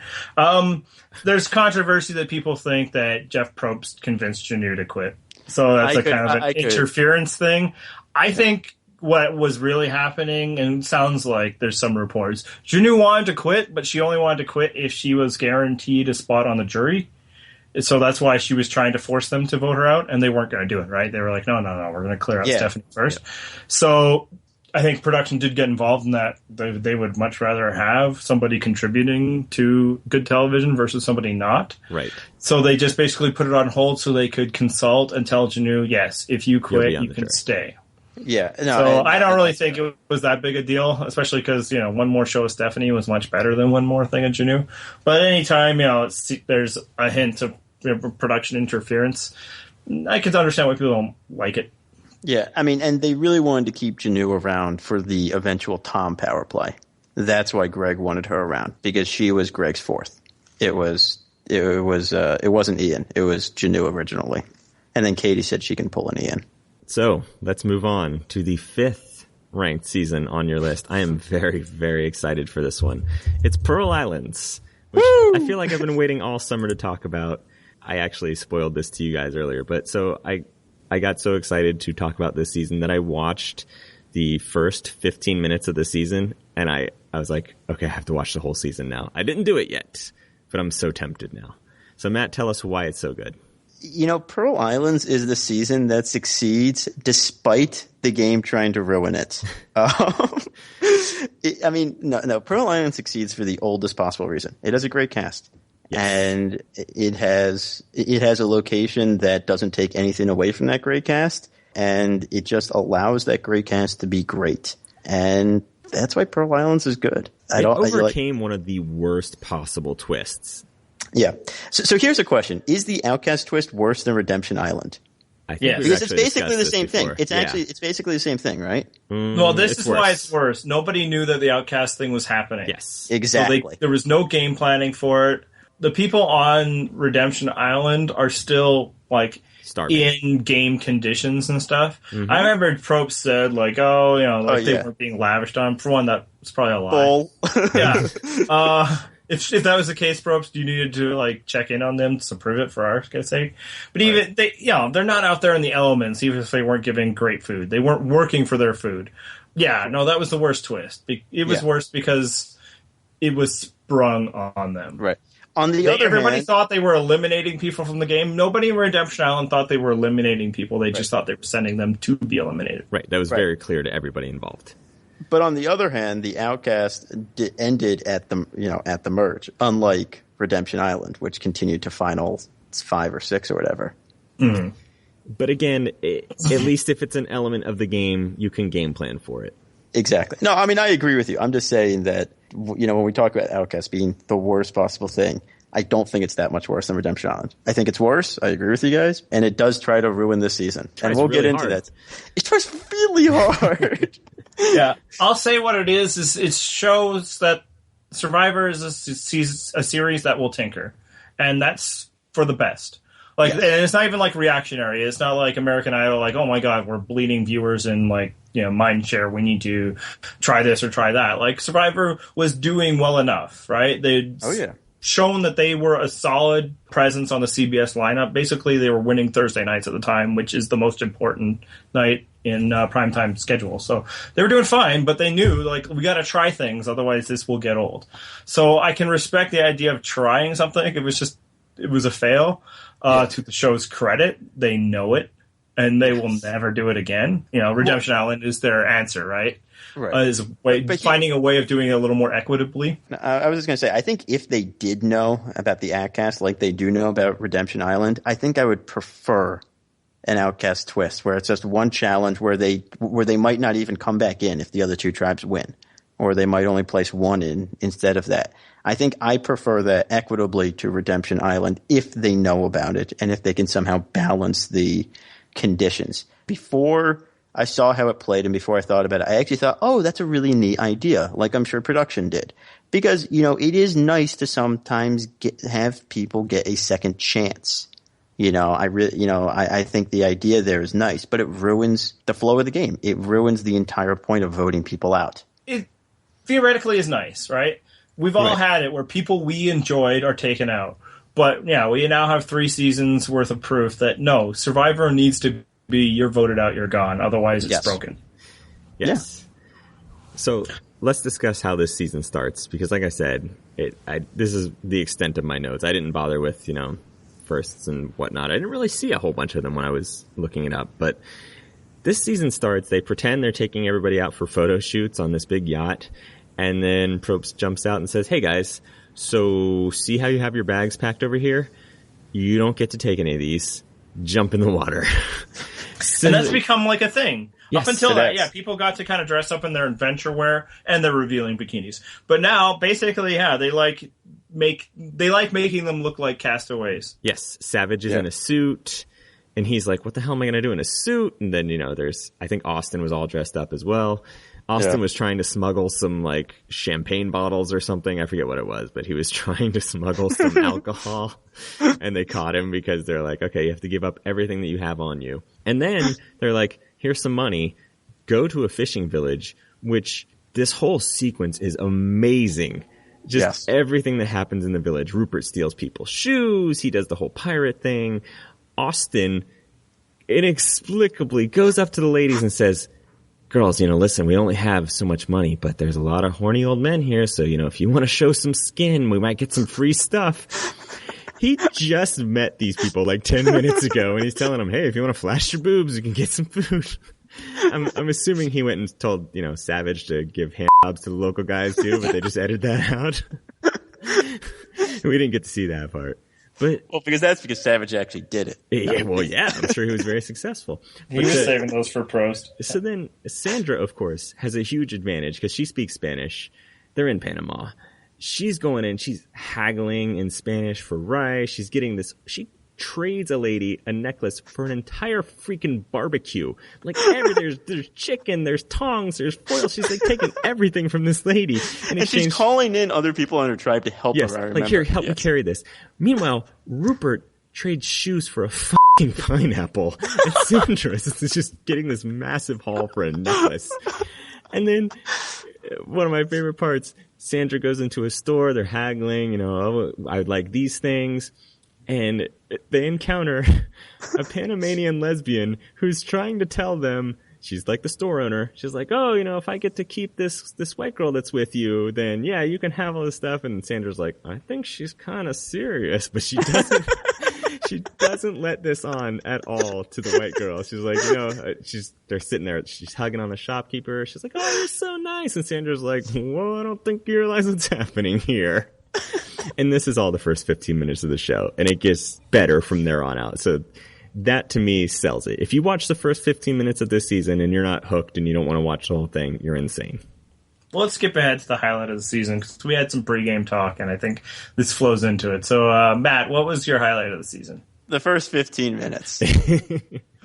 There's controversy that people think that Jeff Probst convinced Janu to quit. So that's kind of an interference thing. I think what was really happening, and it sounds like there's some reports, Janu wanted to quit, but she only wanted to quit if she was guaranteed a spot on the jury. So that's why she was trying to force them to vote her out, and they weren't going to do it, right? They were like, no, we're going to clear out Stephanie first. Yeah. So I think production did get involved in that. They would much rather have somebody contributing to good television versus somebody not. Right. So they just basically put it on hold so they could consult and tell Janu, yes, if you quit, you can stay. Yeah. No, so I don't really think it was that big a deal, especially because, one more show of Stephanie was much better than one more thing of Janu. But anytime, there's a hint of production interference, I can understand why people don't like it. Yeah, I mean, and they really wanted to keep Janu around for the eventual Tom power play. That's why Greg wanted her around, because she was Greg's 4th. It wasn't Ian. It was Janu originally. And then Katie said she can pull an Ian. So let's move on to the 5th ranked season on your list. I am very, very excited for this one. It's Pearl Islands, which I feel like I've been waiting all summer to talk about. I actually spoiled this to you guys earlier, but so I got so excited to talk about this season that I watched the first 15 minutes of the season, and I was like, okay, I have to watch the whole season now. I didn't do it yet, but I'm so tempted now. So Matt, tell us why it's so good. Pearl Islands is the season that succeeds despite the game trying to ruin it. Pearl Islands succeeds for the oldest possible reason. It has a great cast. Yes. And it has a location that doesn't take anything away from that great cast, and it just allows that great cast to be great. And that's why Pearl Islands is good. It overcame one of the worst possible twists. Yeah. So here's a question. Is the Outcast twist worse than Redemption Island? I think because it's basically the same thing. It's basically the same thing, right? Well, this is why it's worse. Nobody knew that the Outcast thing was happening. Yes. Exactly. So there was no game planning for it. The people on Redemption Island are still in game conditions and stuff. Mm-hmm. I remember Probst said they weren't being lavished on. For one, that's probably a lie. Bull. Yeah. if that was the case, Probst, you needed to like check in on them to prove it for our sake. But even they, they're not out there in the elements, even if they weren't given great food. They weren't working for their food. Yeah, no, that was the worst twist. It was worse because it was sprung on them. Right. On the other hand, everybody thought they were eliminating people from the game. Nobody in Redemption Island thought they were eliminating people. They just thought they were sending them to be eliminated. Right. That was very clear to everybody involved. But on the other hand, the Outcast ended at the merge, unlike Redemption Island, which continued to finals 5 or 6 or whatever. Mm-hmm. But again, at least if it's an element of the game, you can game plan for it. Exactly. No, I mean, I agree with you. I'm just saying that, when we talk about Outcast being the worst possible thing, I don't think it's that much worse than Redemption Island. I think it's worse. I agree with you guys. And it does try to ruin this season. And we'll get into that. It tries really hard. Yeah. I'll say what it is it shows that Survivor is a series that will tinker. And that's for the best. Like, and it's not even like reactionary. It's not like American Idol, like, oh my God, we're bleeding viewers and like, mind share. We need to try this or try that. Like Survivor was doing well enough, right? They'd shown that they were a solid presence on the CBS lineup. Basically, they were winning Thursday nights at the time, which is the most important night in primetime schedule. So they were doing fine, but they knew, like, we got to try things. Otherwise, this will get old. So I can respect the idea of trying something. It was a fail. To the show's credit, they know it, and they will never do it again. Redemption Island is their answer, right? Is finding a way of doing it a little more equitably. I was just going to say, I think if they did know about the Outcast like they do know about Redemption Island, I think I would prefer an Outcast twist where it's just one challenge where they might not even come back in if the other 2 tribes win, or they might only place 1 in instead of that. I think I prefer that equitably to Redemption Island if they know about it and if they can somehow balance the conditions. Before I saw how it played and before I thought about it, I actually thought, oh, that's a really neat idea, like I'm sure production did. Because, it is nice to sometimes have people get a second chance. I think the idea there is nice, but it ruins the flow of the game. It ruins the entire point of voting people out. It theoretically is nice, right? We've all had it where people we enjoyed are taken out. But, we now have 3 seasons worth of proof that, no, Survivor needs to be you're voted out, you're gone. Otherwise, it's broken. Yes. Yeah. So let's discuss how this season starts. Because, like I said, this is the extent of my notes. I didn't bother with, firsts and whatnot. I didn't really see a whole bunch of them when I was looking it up. But this season starts, they pretend they're taking everybody out for photo shoots on this big yacht. And then Probst jumps out and says, hey, guys, so see how you have your bags packed over here? You don't get to take any of these. Jump in the water. And that's become like a thing. Yes, up until that, people got to kind of dress up in their adventure wear and their revealing bikinis. But now, basically, they like making them look like castaways. Yes, Savage is in a suit. And he's like, what the hell am I going to do in a suit? And then, I think Austin was all dressed up as well. Austin was trying to smuggle some, like, champagne bottles or something. I forget what it was, but he was trying to smuggle some alcohol. And they caught him because they're like, okay, you have to give up everything that you have on you. And then they're like, here's some money. Go to a fishing village, which this whole sequence is amazing. Just everything that happens in the village. Rupert steals people's shoes. He does the whole pirate thing. Austin inexplicably goes up to the ladies and says, girls, listen, we only have so much money, but there's a lot of horny old men here. So, if you want to show some skin, we might get some free stuff. He just met these people like 10 minutes ago, and he's telling them, hey, if you want to flash your boobs, you can get some food. I'm assuming he went and told, Savage to give hand jobs to the local guys too, but they just edited that out. We didn't get to see that part. But, because Savage actually did it. Yeah, I'm sure he was very successful. He was saving those for Prost. So then Sandra, of course, has a huge advantage because she speaks Spanish. They're in Panama. She's going in, she's haggling in Spanish for rice. She's getting this, she trades a lady a necklace for an entire freaking barbecue. Like, there's chicken, there's tongs, there's foil. She's like taking everything from this lady. And she's calling in other people on her tribe to help her. I remember. Like, here, help me carry this. Meanwhile, Rupert trades shoes for a fucking pineapple. And Sandra is just getting this massive haul for a necklace. And then, one of my favorite parts, Sandra goes into a store. They're haggling. Oh, I would like these things. And they encounter a Panamanian lesbian who's trying to tell them, she's like the store owner. She's like, oh, if I get to keep this white girl that's with you, then yeah, you can have all this stuff. And Sandra's like, I think she's kind of serious, but she doesn't. She doesn't let this on at all to the white girl. She's like, they're sitting there. She's hugging on the shopkeeper. She's like, oh, you're so nice. And Sandra's like, well, I don't think you realize what's happening here. And this is all the first 15 minutes of the show. And it gets better from there on out. So that to me sells it. If you watch the first 15 minutes of this season and you're not hooked and you don't want to watch the whole thing, you're insane. Well, let's skip ahead to the highlight of the season because we had some pregame talk, and I think this flows into it. So, Matt, what was your highlight of the season? The first 15 minutes.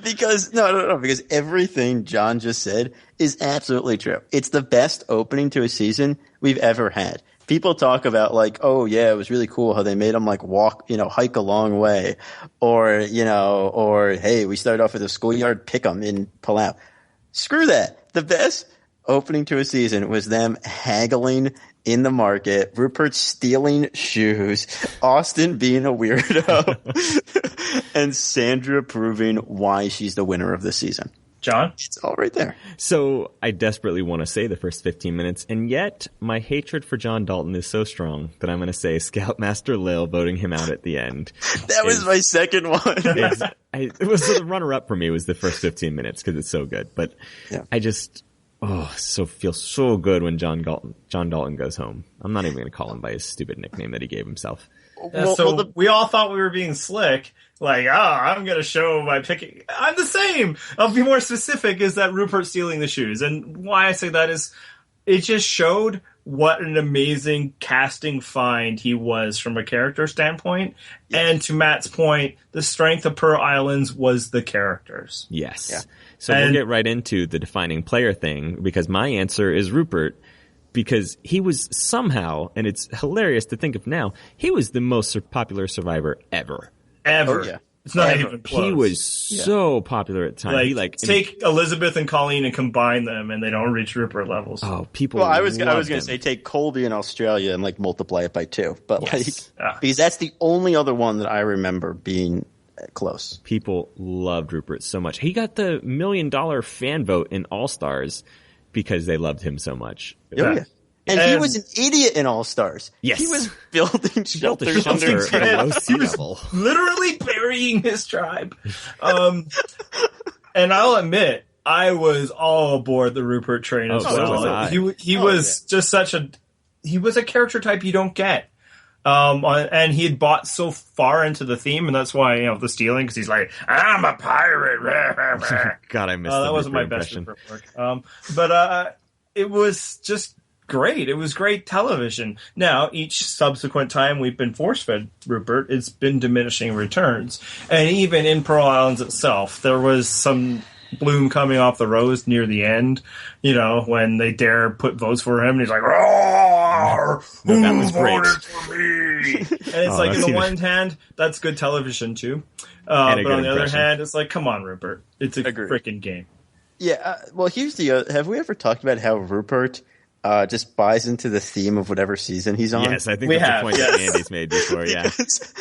Because because everything John just said is absolutely true. It's the best opening to a season we've ever had. People talk about like, oh yeah, it was really cool how they made them like walk, hike a long way, or hey, we started off with a schoolyard pick'em in Palau. Screw that. The best opening to a season was them haggling in the market, Rupert stealing shoes, Austin being a weirdo, and Sandra proving why she's the winner of the season. John? It's all right there. So I desperately want to say the first 15 minutes, and yet my hatred for John Dalton is so strong that I'm going to say Scoutmaster Lil voting him out at the end. That was my second one. It was the runner-up for me was the first 15 minutes because it's so good. But yeah. I just... feel so good when John Dalton goes home. I'm not even going to call him by his stupid nickname that he gave himself. We all thought we were being slick. Like, I'm going to show by picking. I'm the same. I'll be more specific is that Rupert stealing the shoes. And why I say that is it just showed what an amazing casting find he was from a character standpoint. Yes. And to Matt's point, the strength of Pearl Islands was the characters. Yes. Yeah. So we'll get right into the defining player thing because my answer is Rupert because he was somehow, and it's hilarious to think of now, he was the most popular survivor ever. Ever. Oh, yeah. It's not even close. He was so popular at the time. Take Elizabeth and Colleen and combine them, and they don't reach Rupert levels. Oh, people! Well, I was going to say take Colby in Australia and multiply it by 2, but because that's the only other one that I remember being close. People loved Rupert so much. He got the $1 million fan vote in All Stars because they loved him so much. Oh, yeah. And he was an idiot in All Stars. Yes. He was building shelters under a low sea level. Literally burying his tribe. And I'll admit, I was all aboard the Rupert train as well. He was just he was a character type you don't get. And he had bought so far into the theme, and that's why, the stealing, because he's like, I'm a pirate. God, I missed that wasn't my best Rupert work. But it was just great. It was great television. Now, each subsequent time we've been force-fed Rupert, it's been diminishing returns. And even in Pearl Islands itself, there was some bloom coming off the rose near the end, when they dare put votes for him, and he's like, roar! That was great. For me? And it's on the one hand, that's good television too. But on the other hand, it's like, come on, Rupert. It's a freaking game. Yeah, well, here's have we ever talked about how Rupert just buys into the theme of whatever season he's on? Yes, I think that's the point that Andy's made before, because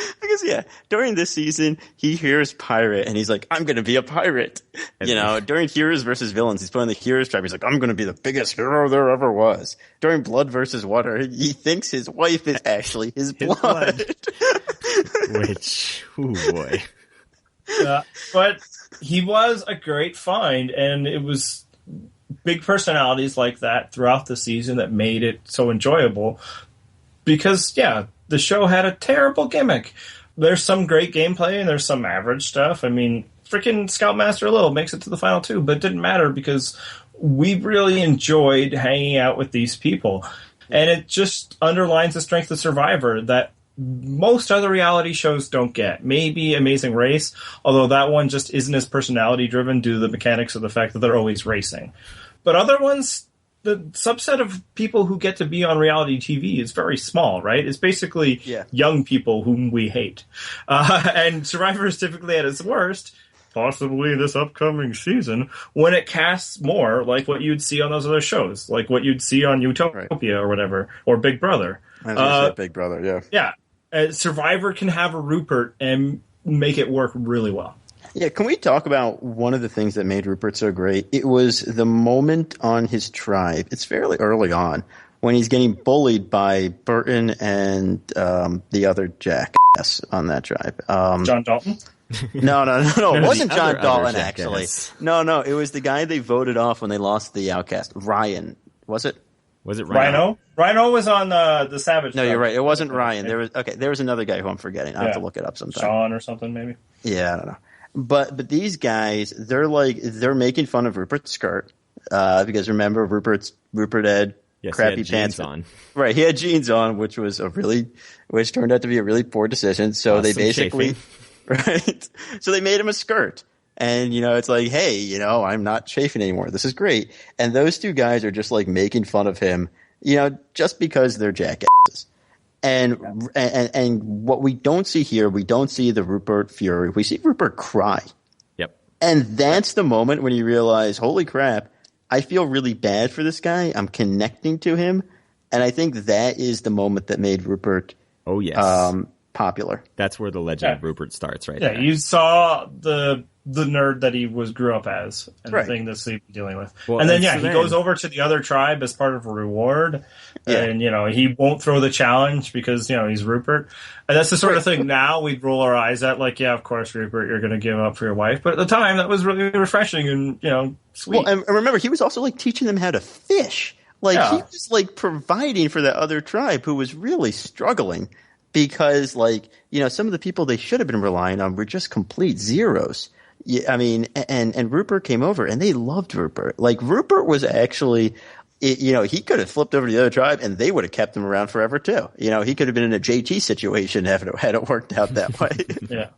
during this season, he hears pirate, and he's like, I'm going to be a pirate. During Heroes versus Villains, he's playing the Heroes tribe. He's like, I'm going to be the biggest hero there ever was. During Blood versus Water, he thinks his wife is actually his blood. Which, oh boy. But he was a great find, and it was big personalities like that throughout the season that made it so enjoyable because, the show had a terrible gimmick. There's some great gameplay and there's some average stuff. I mean, freaking Scoutmaster Lil makes it to the final 2, but it didn't matter because we really enjoyed hanging out with these people. And it just underlines the strength of Survivor that most other reality shows don't get. Maybe Amazing Race, although that one just isn't as personality driven due to the mechanics of the fact that they're always racing. But other ones, the subset of people who get to be on reality TV is very small, right? It's basically young people whom we hate. And Survivor is typically at its worst possibly this upcoming season, when it casts more like what you'd see on those other shows, like what you'd see on Utopia or whatever, or Big Brother. I was going to say Big Brother, yeah. Yeah. Survivor can have a Rupert and make it work really well. Yeah, can we talk about one of the things that made Rupert so great? It was the moment on his tribe. It's fairly early on when he's getting bullied by Burton and the other jackass on that tribe. John Dalton? No. It wasn't John Dalton, actually. No. It was the guy they voted off when they lost the Outcast. Ryan. Was it? Was it Rhino? Rhino was on the Savage. No, you're right. It wasn't Ryan. There was another guy who I'm forgetting. I have to look it up sometime. Sean or something, maybe. Yeah, I don't know. But these guys, they're making fun of Rupert's skirt because remember Rupert had crappy pants on. Right, he had jeans on, which turned out to be a really poor decision. So they basically right. So they made him a skirt. And, it's like, hey, I'm not chafing anymore. This is great. And those two guys are just like making fun of him, just because they're jackasses. And what we don't see here, we don't see the Rupert fury. We see Rupert cry. Yep. And that's the moment when you realize, holy crap, I feel really bad for this guy. I'm connecting to him. And I think that is the moment that made Rupert popular. That's where the legend of Rupert starts, right? Yeah, there. You saw the nerd that he grew up as and the thing that he's dealing with. Well, and then he goes over to the other tribe as part of a reward. Yeah. And, he won't throw the challenge because, he's Rupert. And that's the sort of thing now we'd roll our eyes at, like, yeah, of course, Rupert, you're going to give up for your wife. But at the time, that was really refreshing and, sweet. Well, and remember, he was also, like, teaching them how to fish. Like, he was, like, providing for that other tribe who was really struggling because, like, some of the people they should have been relying on were just complete zeros. Yeah, I mean, and Rupert came over, and they loved Rupert. Like, Rupert was actually, he could have flipped over to the other tribe, and they would have kept him around forever, too. He could have been in a JT situation had it worked out that way. Yeah.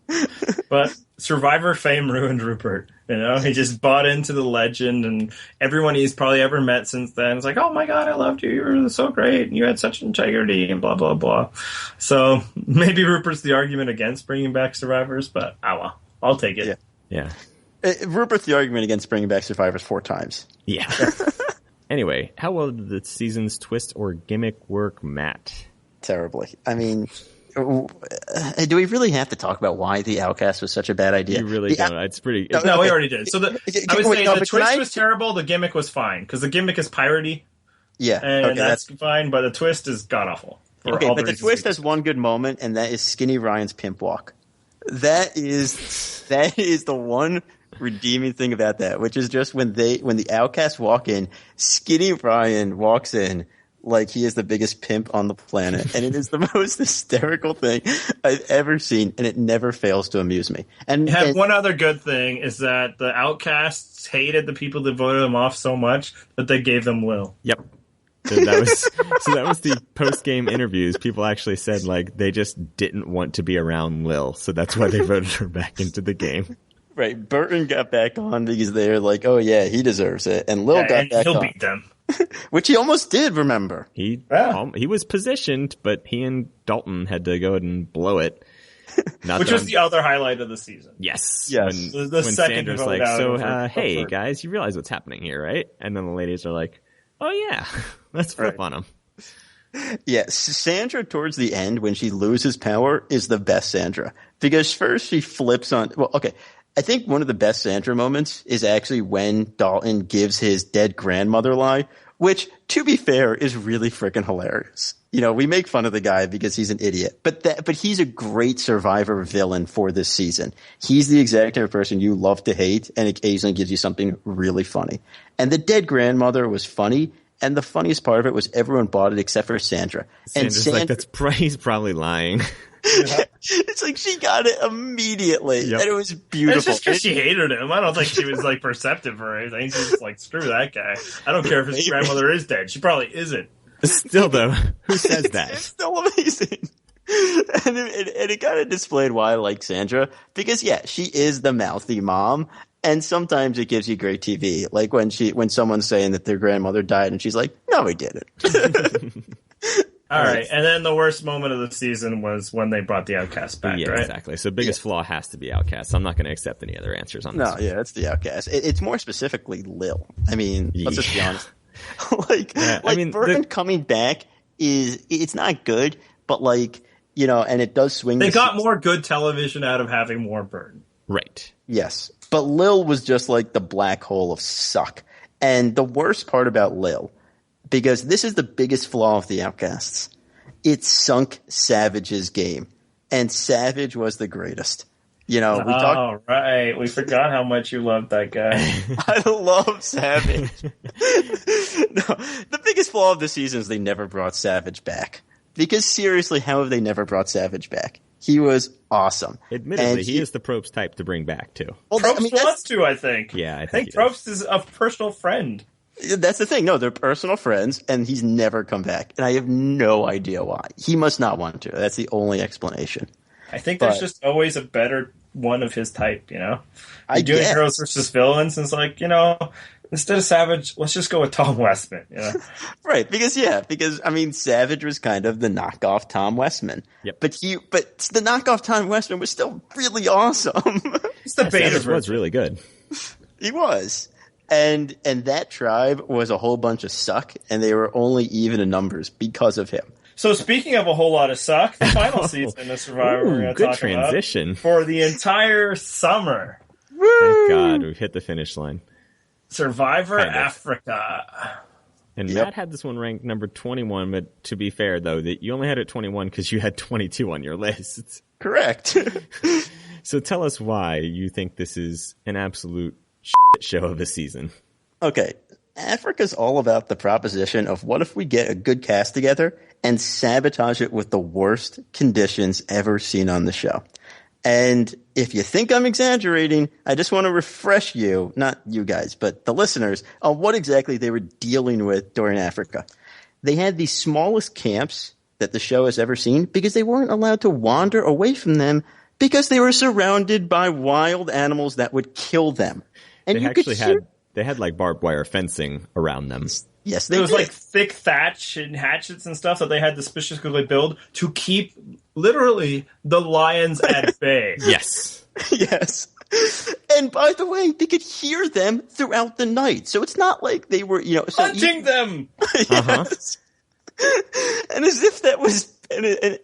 But Survivor fame ruined Rupert. He just bought into the legend, and everyone he's probably ever met since then is like, oh, my God, I loved you. You were so great. You had such integrity, and blah, blah, blah. So maybe Rupert's the argument against bringing back Survivors, but well, I'll take it. Yeah. Rupert's the argument against bringing back Survivors 4 times. Yeah. Anyway, how well did the season's twist or gimmick work, Matt? Terribly. I mean, do we really have to talk about why the Outcast was such a bad idea? You really don't. It's pretty... No, we already did. So I would say the twist was terrible, the gimmick was fine, because the gimmick is piratey. Yeah. And that's fine, but the twist is god-awful. Okay, but the twist has one good moment, and that is Skinny Ryan's pimp walk. That is the one redeeming thing about that, which is just when the Outcasts walk in, Skinny Ryan walks in like he is the biggest pimp on the planet, and it is the most hysterical thing I've ever seen, and it never fails to amuse me. And one other good thing is that the Outcasts hated the people that voted them off so much that they gave them Lil. Yep. So that was the post-game interviews. People actually said, like, they just didn't want to be around Lil, so that's why they voted her back into the game. Right. Burton got back on because they're like, oh, yeah, he deserves it. And Lil got back on. He'll beat them. Which he almost did, remember. He was positioned, but he and Dalton had to go ahead and blow it. Which was the other highlight of the season. Yes. When second Sandra's like, hey, guys, you realize what's happening here, right? And then the ladies are like, oh, yeah, let's flip on him. Yeah, Sandra towards the end, when she loses power, is the best Sandra. Because first she flips on... Well, okay, I think one of the best Sandra moments is actually when Dalton gives his dead grandmother lie, which, to be fair, is really freaking hilarious. We make fun of the guy because he's an idiot. But he's a great Survivor villain for this season. He's the exact type of person you love to hate and occasionally gives you something really funny. And the dead grandmother was funny, and the funniest part of it was everyone bought it except for Sandra. Sandra's like, he's probably lying. Yeah. It's like she got it immediately, and it was beautiful. It's just because she hated him. I don't think she was like perceptive or anything. She's just like, screw that guy. I don't care if his grandmother is dead. She probably isn't. Still, though, who says that? It's still amazing. And it kind of displayed why I like Sandra. Because, yeah, she is the mouthy mom. And sometimes it gives you great TV. Like when someone's saying that their grandmother died and she's like, no, he didn't. All right, and then the worst moment of the season was when they brought the Outcast back, yeah, right? Exactly. So biggest flaw has to be Outcast. I'm not going to accept any other answers on this. No, yeah, it's the Outcast. It's more specifically Lil. I mean, let's just be honest. Burton coming back it's not good, but and it does swing. They got more good television out of having more Burton. Right. Yes, but Lil was just like the black hole of suck. And the worst part about Lil, because this is the biggest flaw of the Outcasts, it sunk Savage's game, and Savage was the greatest. Right. We forgot how much you loved that guy. I love Savage. No, the biggest flaw of the season is they never brought Savage back. Because seriously, how have they never brought Savage back? He was awesome. Admittedly, he is the Probst type to bring back, too. Well, Probst wants to, I think. Yeah, I think Probst is a personal friend. That's the thing. No, they're personal friends, and he's never come back. And I have no idea why. He must not want to. That's the only explanation. I think there's just always a better one of his type, Doing heroes versus villains, and it's instead of Savage, let's just go with Tom Westman, Right, because Savage was kind of the knockoff Tom Westman. Yep. But the knockoff Tom Westman was still really awesome. It's the beta Savage was really good. He was. And that tribe was a whole bunch of suck, and they were only even in numbers because of him. So speaking of a whole lot of suck, the final season of Survivor we're going to talk transition. About for the entire summer. Woo! Thank God, we've hit the finish line. Survivor Africa. And Matt had this one ranked number 21, but to be fair, though, that you only had it 21 because you had 22 on your list. Correct. So tell us why you think this is an absolute shit show of a season. Okay. Africa's all about the proposition of what if we get a good cast together and sabotage it with the worst conditions ever seen on the show. And if you think I'm exaggerating, I just want to refresh you, not you guys, but the listeners, on what exactly they were dealing with during Africa. They had the smallest camps that the show has ever seen because they weren't allowed to wander away from them because they were surrounded by wild animals that would kill them. And they had like barbed wire fencing around them. Yes, there was like thick thatch and hatchets and stuff that they had to specifically build to keep literally the lions at bay. Yes. Yes. And by the way, they could hear them throughout the night. So it's not like they were, hunting them. Yes. And as if that was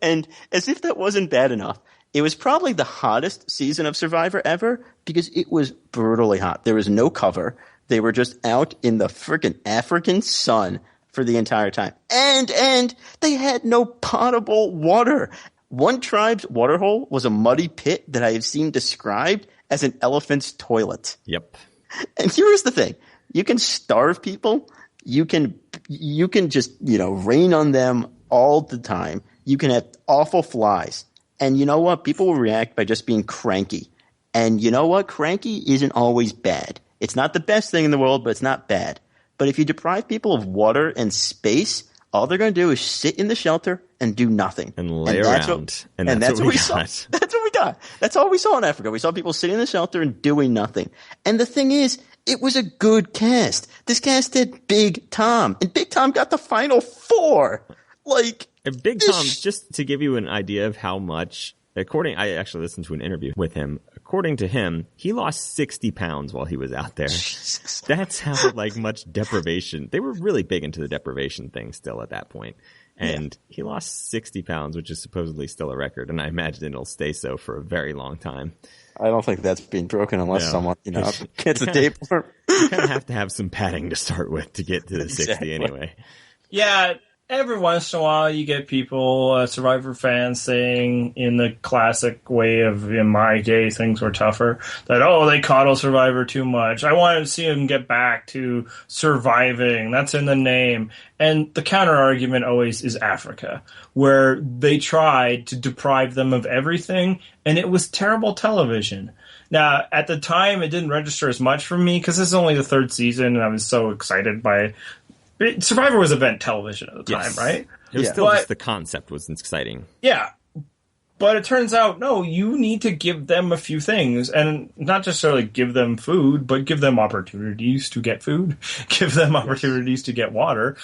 and as if that wasn't bad enough, it was probably the hottest season of Survivor ever because it was brutally hot. There was no cover. They were just out in the freaking African sun for the entire time. And they had no potable water. One tribe's water hole was a muddy pit that I have seen described as an elephant's toilet. Yep. And here's the thing. You can starve people. You can just, rain on them all the time. You can have awful flies. And you know what? People will react by just being cranky. And you know what? Cranky isn't always bad. It's not the best thing in the world, but it's not bad. But if you deprive people of water and space, all they're going to do is sit in the shelter and do nothing. And lay around. And that's what we saw. That's what we got. That's all we saw in Africa. We saw people sitting in the shelter and doing nothing. And the thing is, it was a good cast. This cast had Big Tom. And Big Tom got the final 4. And Big Tom, just to give you an idea of how much, I actually listened to an interview with him. According to him, he lost 60 pounds while he was out there. Jesus. That's how much deprivation. They were really big into the deprivation thing still at that point. And he lost 60 pounds, which is supposedly still a record. And I imagine it'll stay so for a very long time. I don't think that's being broken unless someone, gets a tape. You kind of have to have some padding to start with to get to the 60 anyway. Yeah. Every once in a while, you get people, Survivor fans, saying in the classic way of, in my day, things were tougher, that, they coddle Survivor too much. I wanted to see them get back to surviving. That's in the name. And the counter-argument always is Africa, where they tried to deprive them of everything, and it was terrible television. Now, at the time, it didn't register as much for me, because this is only the 3rd season, and I was so excited by it. Survivor was event television at the time, right? It was still just the concept was exciting. Yeah. But it turns out, no, you need to give them a few things. And not necessarily give them food, but give them opportunities to get food. Give them opportunities to get water.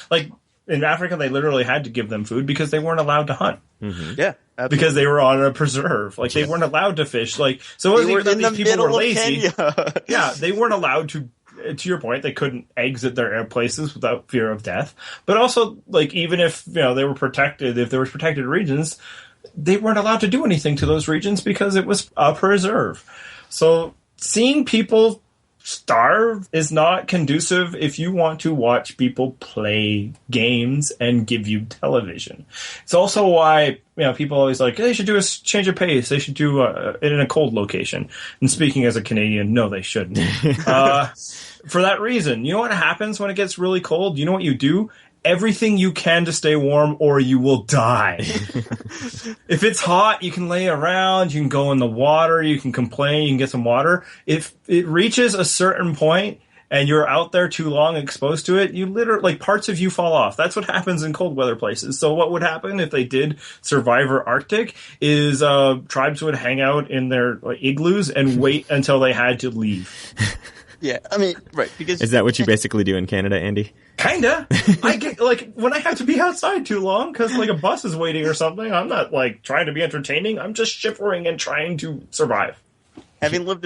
in Africa, they literally had to give them food because they weren't allowed to hunt. Mm-hmm. Yeah, absolutely. Because they were on a preserve. Like, they weren't allowed to fish. Like, so it wasn't even that these people were lazy. Yeah, they weren't allowed to your point, they couldn't exit their places without fear of death. But also, like, even if, they were protected, if there was protected regions, they weren't allowed to do anything to those regions because it was a preserve. So seeing people starve is not conducive if you want to watch people play games and give you television. It's also why people always like, they should do a change of pace. They should do it in a cold location. And speaking as a Canadian, no, they shouldn't. For that reason, you know what happens when it gets really cold? You know what you do? Everything you can to stay warm or you will die. If it's hot, you can lay around, you can go in the water, you can complain, you can get some water. If it reaches a certain point and you're out there too long exposed to it, you literally, parts of you fall off. That's what happens in cold weather places. So what would happen if they did Survivor Arctic is tribes would hang out in their igloos and wait until they had to leave. Yeah, I mean, right, because... Is that what you basically do in Canada, Andy? Kinda. I get, when I have to be outside too long because, a bus is waiting or something, I'm not, trying to be entertaining. I'm just shivering and trying to survive. Having lived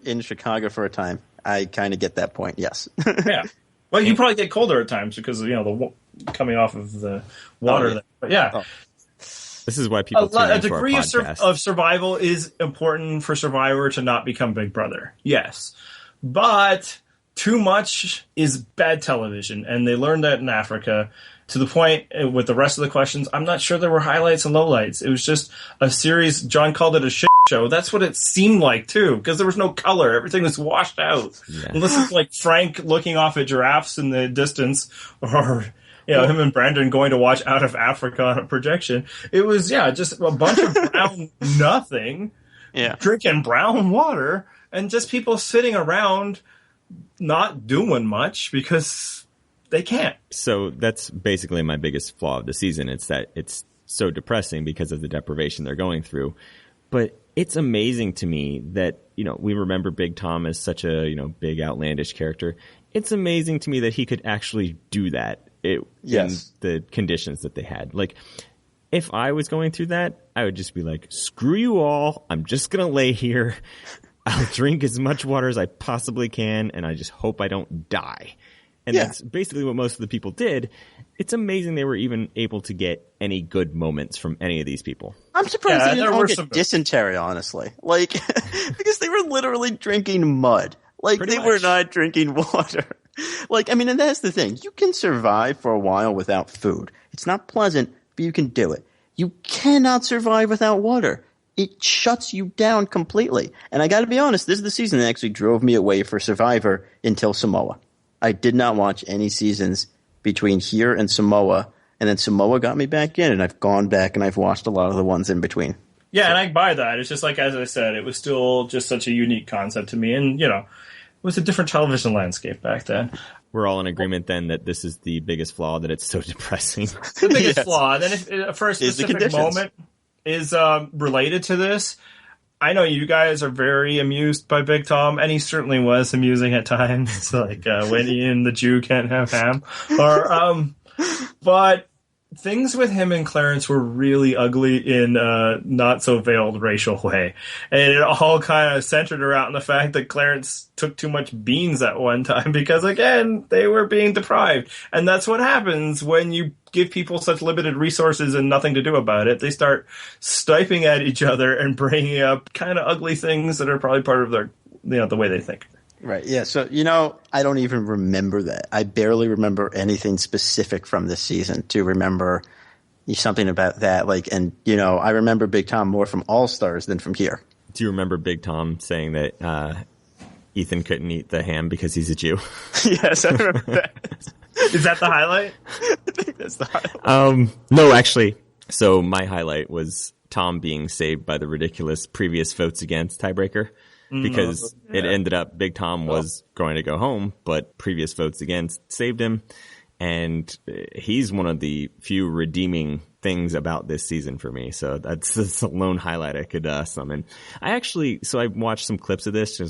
in Chicago for a time, I kind of get that point, yes. Yeah. Well, you probably get colder at times because, the coming off of the water. Oh, yeah. But yeah. Oh. This is why people tune into a degree our podcast. of survival is important for Survivor to not become Big Brother. Yes. But too much is bad television, and they learned that in Africa. To the point, with the rest of the questions, I'm not sure there were highlights and lowlights. It was just a series. John called it a shit show. That's what it seemed like, too, because there was no color. Everything was washed out. Yeah. Unless it's like Frank looking off at giraffes in the distance, or him and Brandon going to watch Out of Africa on a projection. It was, just a bunch of brown nothing, drinking brown water, and just people sitting around not doing much because they can't. So that's basically my biggest flaw of the season. It's that it's so depressing because of the deprivation they're going through. But it's amazing to me that, we remember Big Tom as such a, big outlandish character. It's amazing to me that he could actually do that in the conditions that they had. If I was going through that, I would just be like, screw you all. I'm just going to lay here. I'll drink as much water as I possibly can, and I just hope I don't die. And that's basically what most of the people did. It's amazing they were even able to get any good moments from any of these people. I'm surprised they didn't all get dysentery, honestly. Because they were literally drinking mud. They were not drinking water. And that's the thing. You can survive for a while without food. It's not pleasant, but you can do it. You cannot survive without water. It shuts you down completely. And I got to be honest, this is the season that actually drove me away for Survivor until Samoa. I did not watch any seasons between here and Samoa, and then Samoa got me back in, and I've gone back and I've watched a lot of the ones in between. Yeah, and I buy that. It's just as I said, it was still just such a unique concept to me, and, it was a different television landscape back then. We're all in agreement then that this is the biggest flaw, that it's so depressing. The biggest flaw. And then for a specific moment is related to this. I know you guys are very amused by Big Tom, and he certainly was amusing at times, when he and the Jew can't have ham. But things with him and Clarence were really ugly in a not so veiled racial way. And it all kind of centered around the fact that Clarence took too much beans at one time because, again, they were being deprived. And that's what happens when you give people such limited resources and nothing to do about it. They start stiping at each other and bringing up kind of ugly things that are probably part of their, the way they think. Right, yeah. So, I don't even remember that. I barely remember anything specific from this season to remember something about that. I remember Big Tom more from All Stars than from here. Do you remember Big Tom saying that Ethan couldn't eat the ham because he's a Jew? Yes, I remember that. Is that the highlight? I think that's the highlight. No, actually. So my highlight was Tom being saved by the ridiculous previous votes against tiebreaker. Because it ended up Big Tom was going to go home, but previous votes against saved him. And he's one of the few redeeming things about this season for me. So that's a lone highlight I could summon. I watched some clips of this.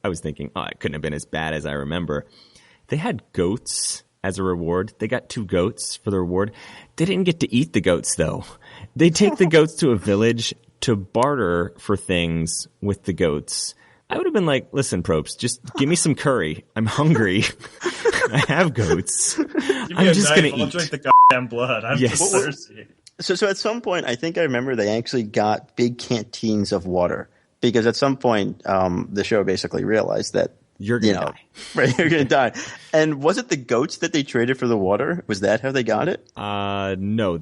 I was thinking, it couldn't have been as bad as I remember. They had goats as a reward. They got 2 goats for the reward. They didn't get to eat the goats, though. They take the goats to a village to barter for things with the goats. I would have been like, listen, Probst, just give me some curry. I'm hungry. I have goats. I'm just going to eat. I'll drink the goddamn blood. I'm just thirsty. So at some point, I think I remember they actually got big canteens of water. Because at some point, the show basically realized that you're going to die. Right, you're going to die. And was it the goats that they traded for the water? Was that how they got it? No.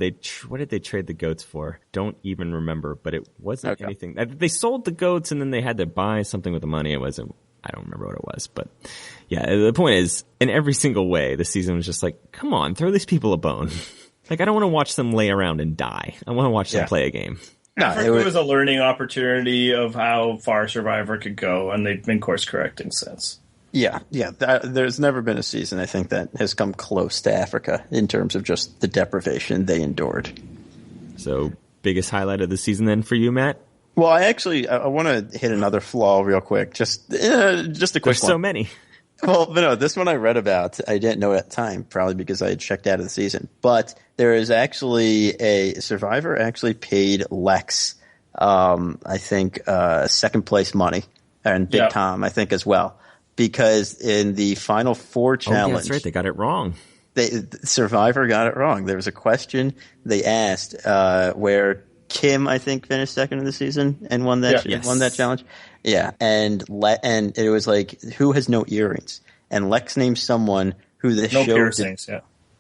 What did they trade the goats for? Don't even remember, but it wasn't anything. They sold the goats and then they had to buy something with the money. I don't remember what it was, but yeah, the point is, in every single way, the season was just like, come on, throw these people a bone. Like, I don't want to watch them lay around and die. I want to watch them play a game. No, it was a learning opportunity of how far Survivor could go, and they've been course correcting since. Yeah. There's never been a season, I think, that has come close to Africa in terms of just the deprivation they endured. So, biggest highlight of the season then for you, Matt? Well, I want to hit another flaw real quick. Just a quick There's one. So many. Well, but no, this one I read about. I didn't know at the time, probably because I had checked out of the season. But there is actually a Survivor actually paid Lex, I think, second place money, and Big Tom, I think, as well. Because in the Final Four challenge, yeah, that's right, they got it wrong. Survivor got it wrong. There was a question they asked where Kim, I think, finished second in the season and won that challenge. Yeah, and it was like, who has no earrings? And Lex named someone who the show piercings,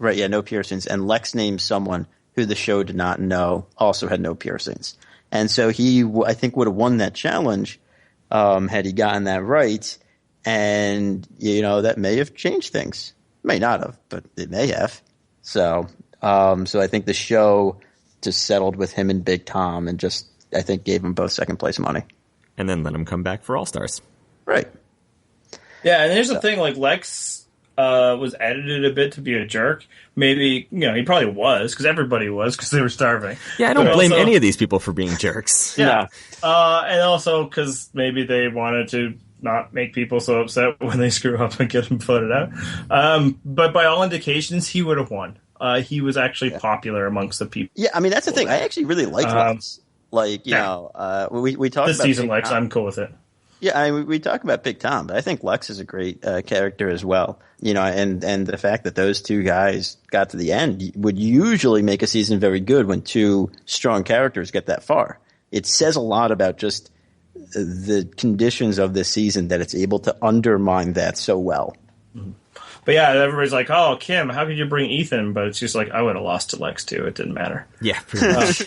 right, yeah, no piercings. And Lex named someone who the show did not know also had no piercings. And so he, I think, would have won that challenge had he gotten that right. And that may have changed things. May not have, but it may have. So I think the show just settled with him and Big Tom and just, I think, gave them both second place money. And then let him come back for All Stars. Right. Yeah, and here's the thing, like, Lex was edited a bit to be a jerk. Maybe, he probably was, because everybody was, because they were starving. Yeah, I don't blame any of these people for being jerks. Yeah. And also because maybe they wanted to not make people so upset when they screw up and get them voted out. But by all indications, he would have won. He was actually popular amongst the people. Yeah, I mean, that's the thing. I actually really like Lex. Like, we talk this about season, Lex, I'm cool with it. Yeah, I mean, we talk about Big Tom, but I think Lex is a great character as well. And the fact that those two guys got to the end would usually make a season very good when two strong characters get that far. It says a lot about just the conditions of this season that it's able to undermine that so well. Mm-hmm. But yeah, everybody's like, oh, Kim, how could you bring Ethan? But it's just like, I would have lost to Lex too. It didn't matter. Yeah, pretty much.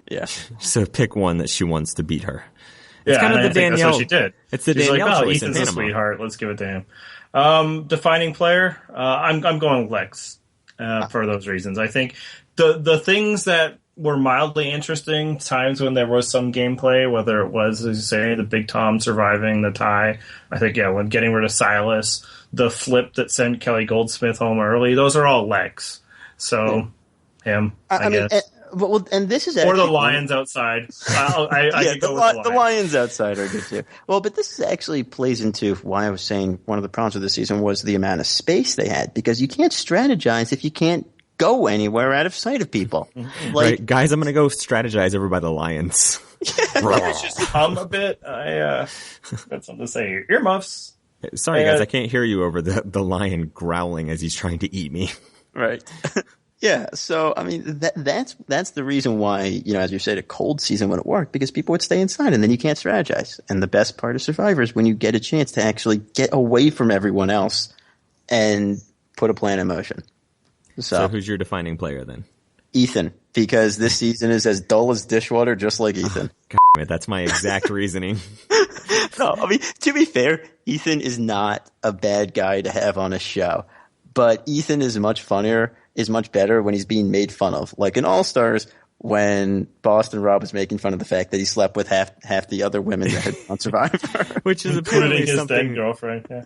Yeah. So pick one that she wants to beat her. It's kind of the Danielle. That's what she did. It's the She's Danielle like, choice Ethan's in a Panama. sweetheart. Let's give it to him. Defining player. I'm going Lex for those reasons. I think the things that were mildly interesting, times when there was some gameplay, whether it was, as you say, the Big Tom surviving the tie. I think, when getting rid of Silas, the flip that sent Kelly Goldsmith home early, those are all Lex. So, him, I guess. And this is or the lions outside. The lions outside are good too. Well, but this actually plays into why I was saying one of the problems with this season was the amount of space they had, because you can't strategize if you can't go anywhere out of sight of people. Like, right, guys, I'm going to go strategize over by the lions. Let's just hum a bit. I got something to say. Earmuffs. Sorry, guys, I can't hear you over the lion growling as he's trying to eat me. Right. Yeah, so I mean that's the reason why, as you said, a cold season wouldn't work, because people would stay inside and then you can't strategize. And the best part of Survivor is when you get a chance to actually get away from everyone else and put a plan in motion. So who's your defining player then? Ethan, because this season is as dull as dishwater, just like Ethan. God, that's my exact reasoning. No, I mean, to be fair, Ethan is not a bad guy to have on a show, but Ethan is much funnier. Is much better when he's being made fun of. Like in All Stars, when Boston Rob was making fun of the fact that he slept with half the other women that had on Survivor. Which is apparently his something... dead girlfriend, yeah.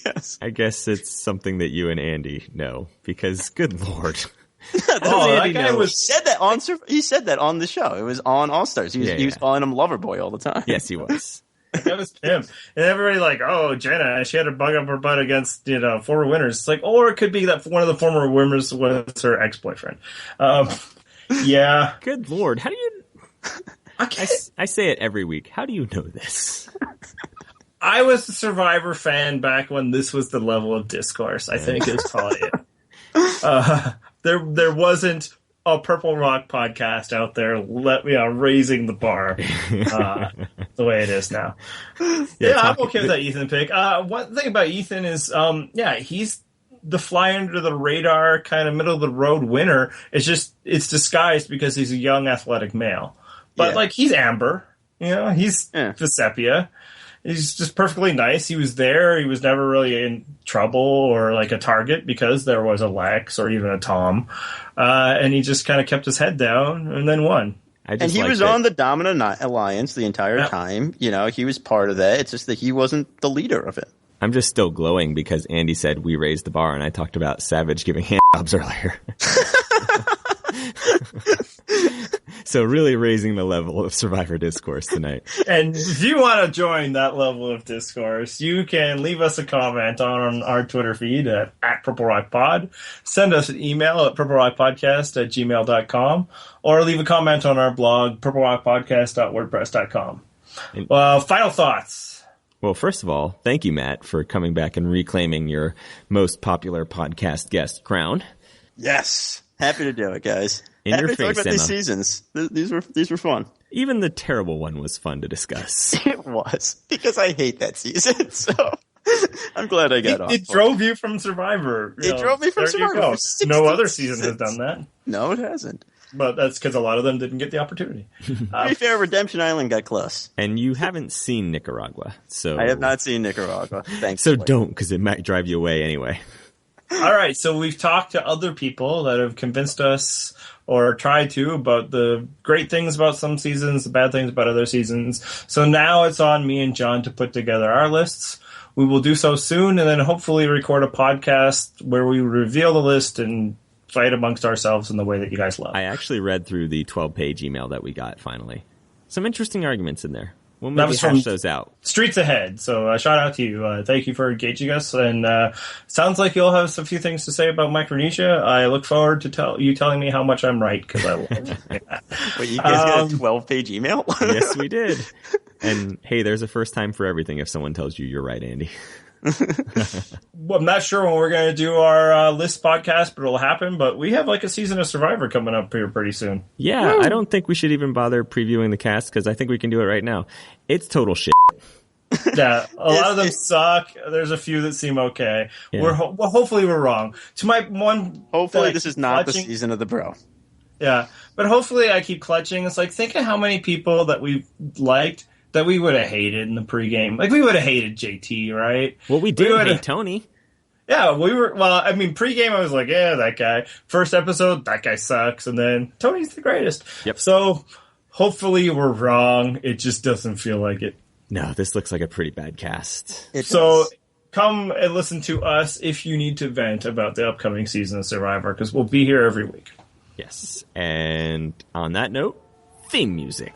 Yes. I guess it's something that you and Andy know, because good Lord. That guy he said that on the show. It was on All Stars. He was calling him Loverboy all the time. Yes, he was. That was him. And everybody like, oh, Jenna, she had a bug up her butt against, former winners. It's like, or it could be that one of the former winners was her ex-boyfriend. Yeah. Good Lord. How do you... I say it every week. How do you know this? I was a Survivor fan back when this was the level of discourse, I think is probably it. There wasn't a Purple Rock podcast out there raising the bar the way it is now. I'm okay with that Ethan pick. One thing about Ethan is, he's the fly under the radar kind of middle of the road winner. It's disguised because he's a young athletic male. But he's Amber, he's Vesepia. He's just perfectly nice. He was there. He was never really in trouble or like a target because there was a Lex or even a Tom. And he just kind of kept his head down and then won. And he was on the Dominant Alliance the entire time. He was part of that. It's just that he wasn't the leader of it. I'm just still glowing because Andy said we raised the bar and I talked about Savage giving hand jobs earlier. So really raising the level of Survivor discourse tonight. And if you want to join that level of discourse, you can leave us a comment on our Twitter feed at Purple Rock Pod. Send us an email at purplerockpodcast@gmail.com or leave a comment on our blog, purplerockpodcast.wordpress.com. Well, final thoughts. Well, first of all, thank you, Matt, for coming back and reclaiming your most popular podcast guest crown. Yes. Happy to do it, guys. In your face, talk about Emma. These seasons. These were fun. Even the terrible one was fun to discuss. It was, because I hate that season, so I'm glad I got off. It drove you from Survivor. It drove me from Survivor. No other season has done that. No, it hasn't. But that's because a lot of them didn't get the opportunity. To be fair, Redemption Island got close. And you haven't seen Nicaragua, so... I have not seen Nicaragua, thanks. So don't, because it might drive you away anyway. All right, so we've talked to other people that have convinced us or tried to about the great things about some seasons, the bad things about other seasons. So now it's on me and John to put together our lists. We will do so soon and then hopefully record a podcast where we reveal the list and fight amongst ourselves in the way that you guys love. I actually read through the 12-page email that we got finally. Some interesting arguments in there. We'll maybe hash those out. Streets Ahead. So shout out to you. Thank you for engaging us. And sounds like you'll have a few things to say about Micronesia. I look forward to you telling me how much I'm right because I love it. Wait, you guys got a 12-page email? Yes, we did. And hey, there's a first time for everything if someone tells you you're right, Andy. Well, I'm not sure when we're going to do our list podcast, but it'll happen. But we have like a season of Survivor coming up here pretty soon. Yeah, I don't think we should even bother previewing the cast because I think we can do it right now. It's total shit. Yeah, a lot of them suck. There's a few that seem okay. Yeah. Hopefully we're wrong. To my one, hopefully this is not the season of the bro. Yeah, but hopefully I keep clutching. It's like think of how many people that we've liked that we would have hated in the pregame. Like, we would have hated JT, right? Well, we did hate Tony. Yeah, pregame I was like, yeah, that guy. First episode, that guy sucks. And then, Tony's the greatest. Yep. So, hopefully we're wrong. It just doesn't feel like it. No, this looks like a pretty bad cast. So, come and listen to us if you need to vent about the upcoming season of Survivor, because we'll be here every week. Yes. And on that note, theme music.